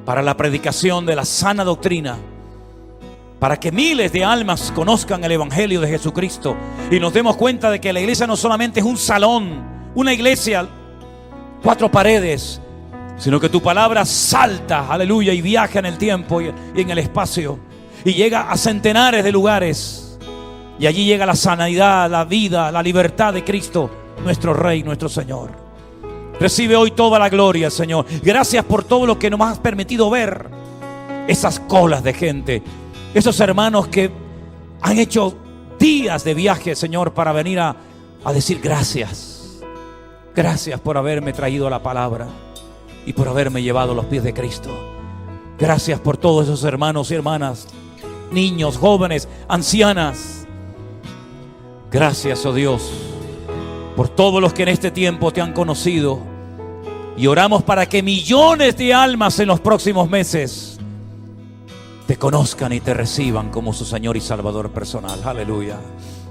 para la predicación de la sana doctrina, para que miles de almas conozcan el Evangelio de Jesucristo y nos demos cuenta de que la iglesia no solamente es un salón, una iglesia, 4 paredes, sino que tu palabra salta, aleluya, y viaja en el tiempo y en el espacio y llega a centenares de lugares, y allí llega la sanidad, la vida, la libertad de Cristo, nuestro Rey, nuestro Señor. Recibe hoy toda la gloria, Señor. Gracias por todo lo que nos has permitido ver, esas colas de gente, esos hermanos que han hecho días de viaje, Señor, para venir a decir gracias. Gracias por haberme traído la palabra y por haberme llevado a los pies de Cristo. Gracias por todos esos hermanos y hermanas, niños, jóvenes, ancianas. Gracias, oh Dios, por todos los que en este tiempo te han conocido. Y oramos para que millones de almas en los próximos meses te conozcan y te reciban como su Señor y Salvador personal. Aleluya.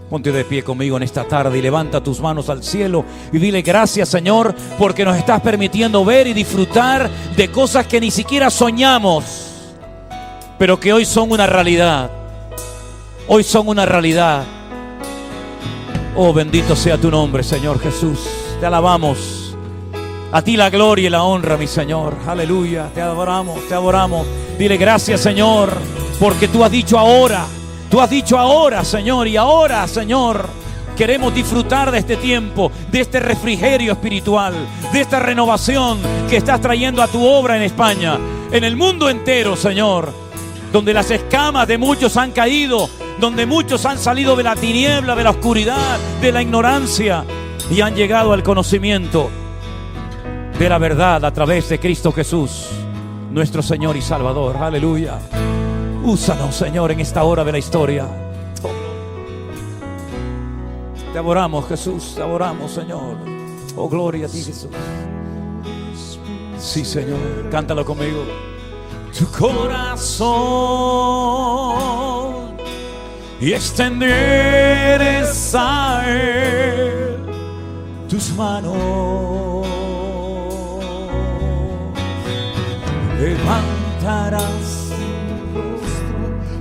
Ponte de pie conmigo en esta tarde y levanta tus manos al cielo y dile gracias, Señor, porque nos estás permitiendo ver y disfrutar de cosas que ni siquiera soñamos, pero que hoy son una realidad. hoy son una realidad. Oh, bendito sea tu nombre, Señor Jesús. Te alabamos. A ti la gloria y la honra, mi Señor. Aleluya. Te adoramos, te adoramos. Dile gracias, Señor, porque tú has dicho ahora. Tú has dicho ahora, Señor, y ahora, Señor, queremos disfrutar de este tiempo, de este refrigerio espiritual, de esta renovación que estás trayendo a tu obra en España, en el mundo entero, Señor, donde las escamas de muchos han caído, donde muchos han salido de la tiniebla, de la oscuridad, de la ignorancia y han llegado al conocimiento de la verdad a través de Cristo Jesús, nuestro Señor y Salvador. Aleluya. Úsanos, Señor, en esta hora de la historia. Te adoramos, Jesús, te adoramos, Señor. Oh, gloria a ti, Jesús. Sí, Señor, cántalo conmigo. Tu corazón y extenderes a Él tus manos, levantarás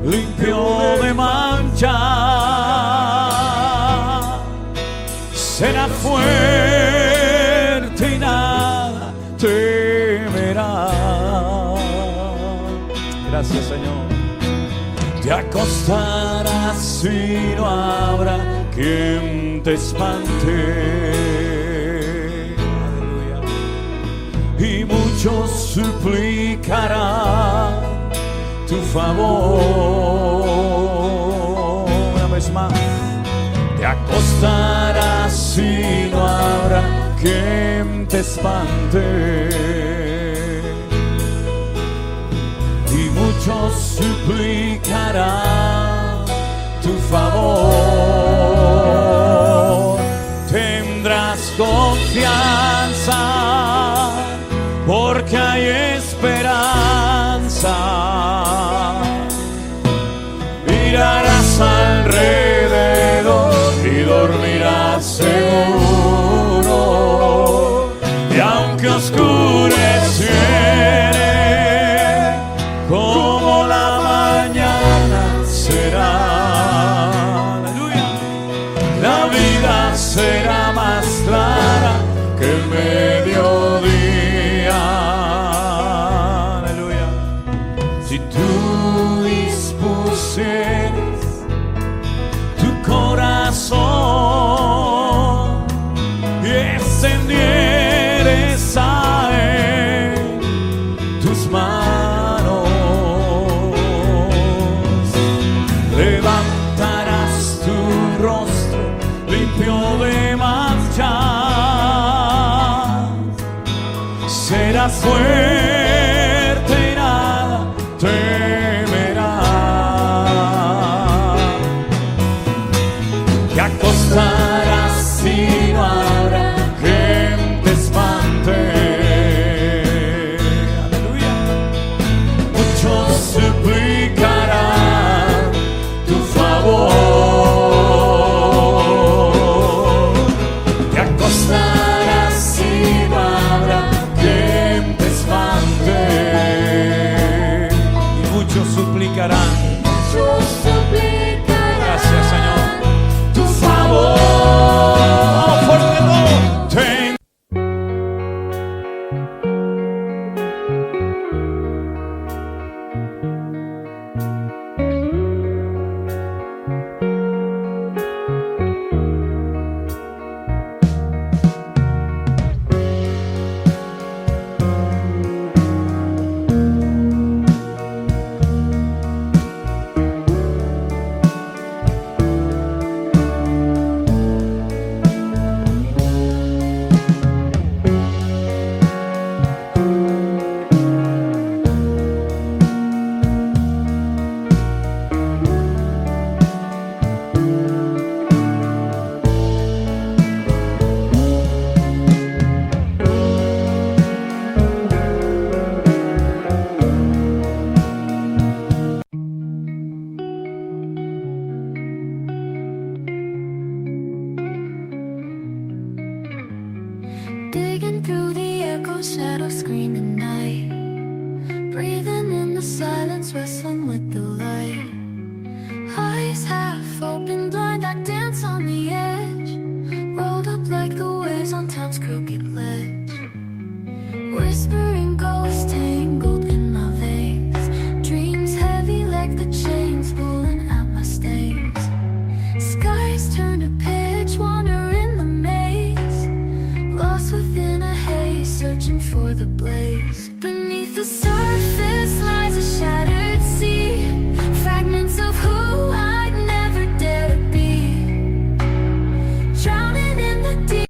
limpio de mancha, será fuerte y nada temerá. Gracias, Señor. Te acostarás y no habrá quien te espante. Aleluya. Y muchos suplicarán tu favor. Una vez más. Te acostarás y no habrá quien te espante. Y muchos suplicarán tu favor. Tendrás confianza porque hay esperanza. Mirarás alrededor y dormirás seguro. Y aunque oscureciere, como la mañana será. Aleluya. La vida será más clara que el mediodía. Aleluya. Si tú dispusieres tu corazón y extendieres a Él tus manos, levantarás tu rostro limpio de mancha, serás fuerte y nada temerá. Te acostarás y no habrá quien te espante. Aleluya. Muchos suplicarán tu favor. Te acostarás y no habrá quien te espante. Y muchos suplicarán. Gracias, Señor. Tu favor. Vamos, fuerte todo. Digging through the echo, shadows screaming night. Breathing in the silence, wrestling with the light. I eyes half open, blind, I dance on the edge, rolled up like the waves on town's crooked ledge. Whispering ghosts tangled in my veins, dreams heavy like the chains pulling at my stains. Skies turn to pitch, wander in the maze, lost within a haze, searching for the blaze. Beneath the surface lies a shattered sea, fragments of who I'd never dare to be, drowning in the deep.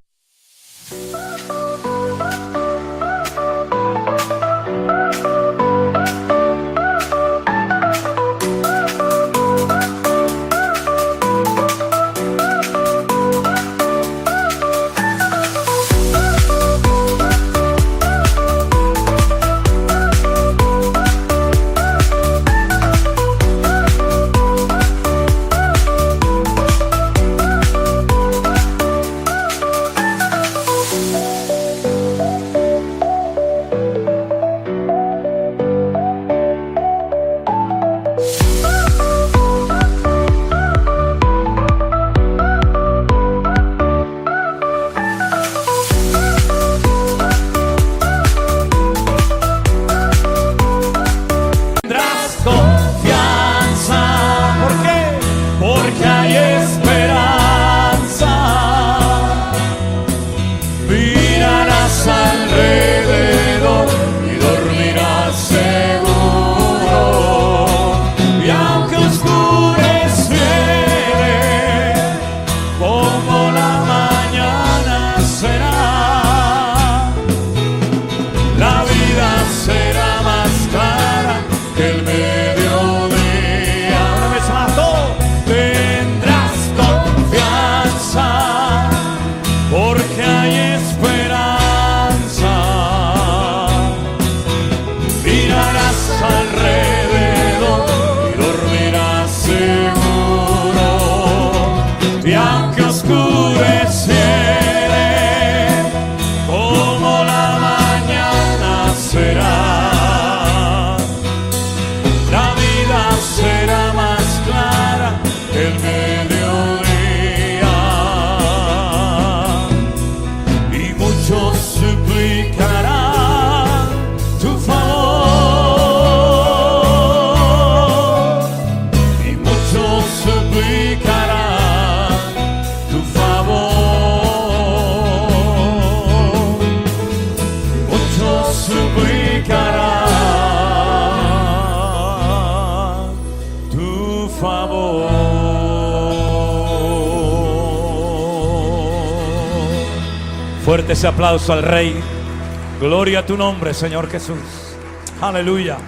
Tendrás confianza. ¿Por qué? Porque hay esperanza. Mirarás alrededor y dormirás seguro. Y aunque oscureciere, como la mañana será, la vida será más clara que el mediodía. Una vez más, todo. Tendrás confianza, porque hay esperanza. Mirarás alrededor y dormirás seguro. Y aunque oscureciere, como la mañana será, la vida será más clara que el mediodía. Y muchos suplicarán tu favor. Y muchos suplicarán tu favor. Muchos suplicarán tu favor. Fuerte ese aplauso al Rey. Gloria a tu nombre, Señor Jesús. Aleluya.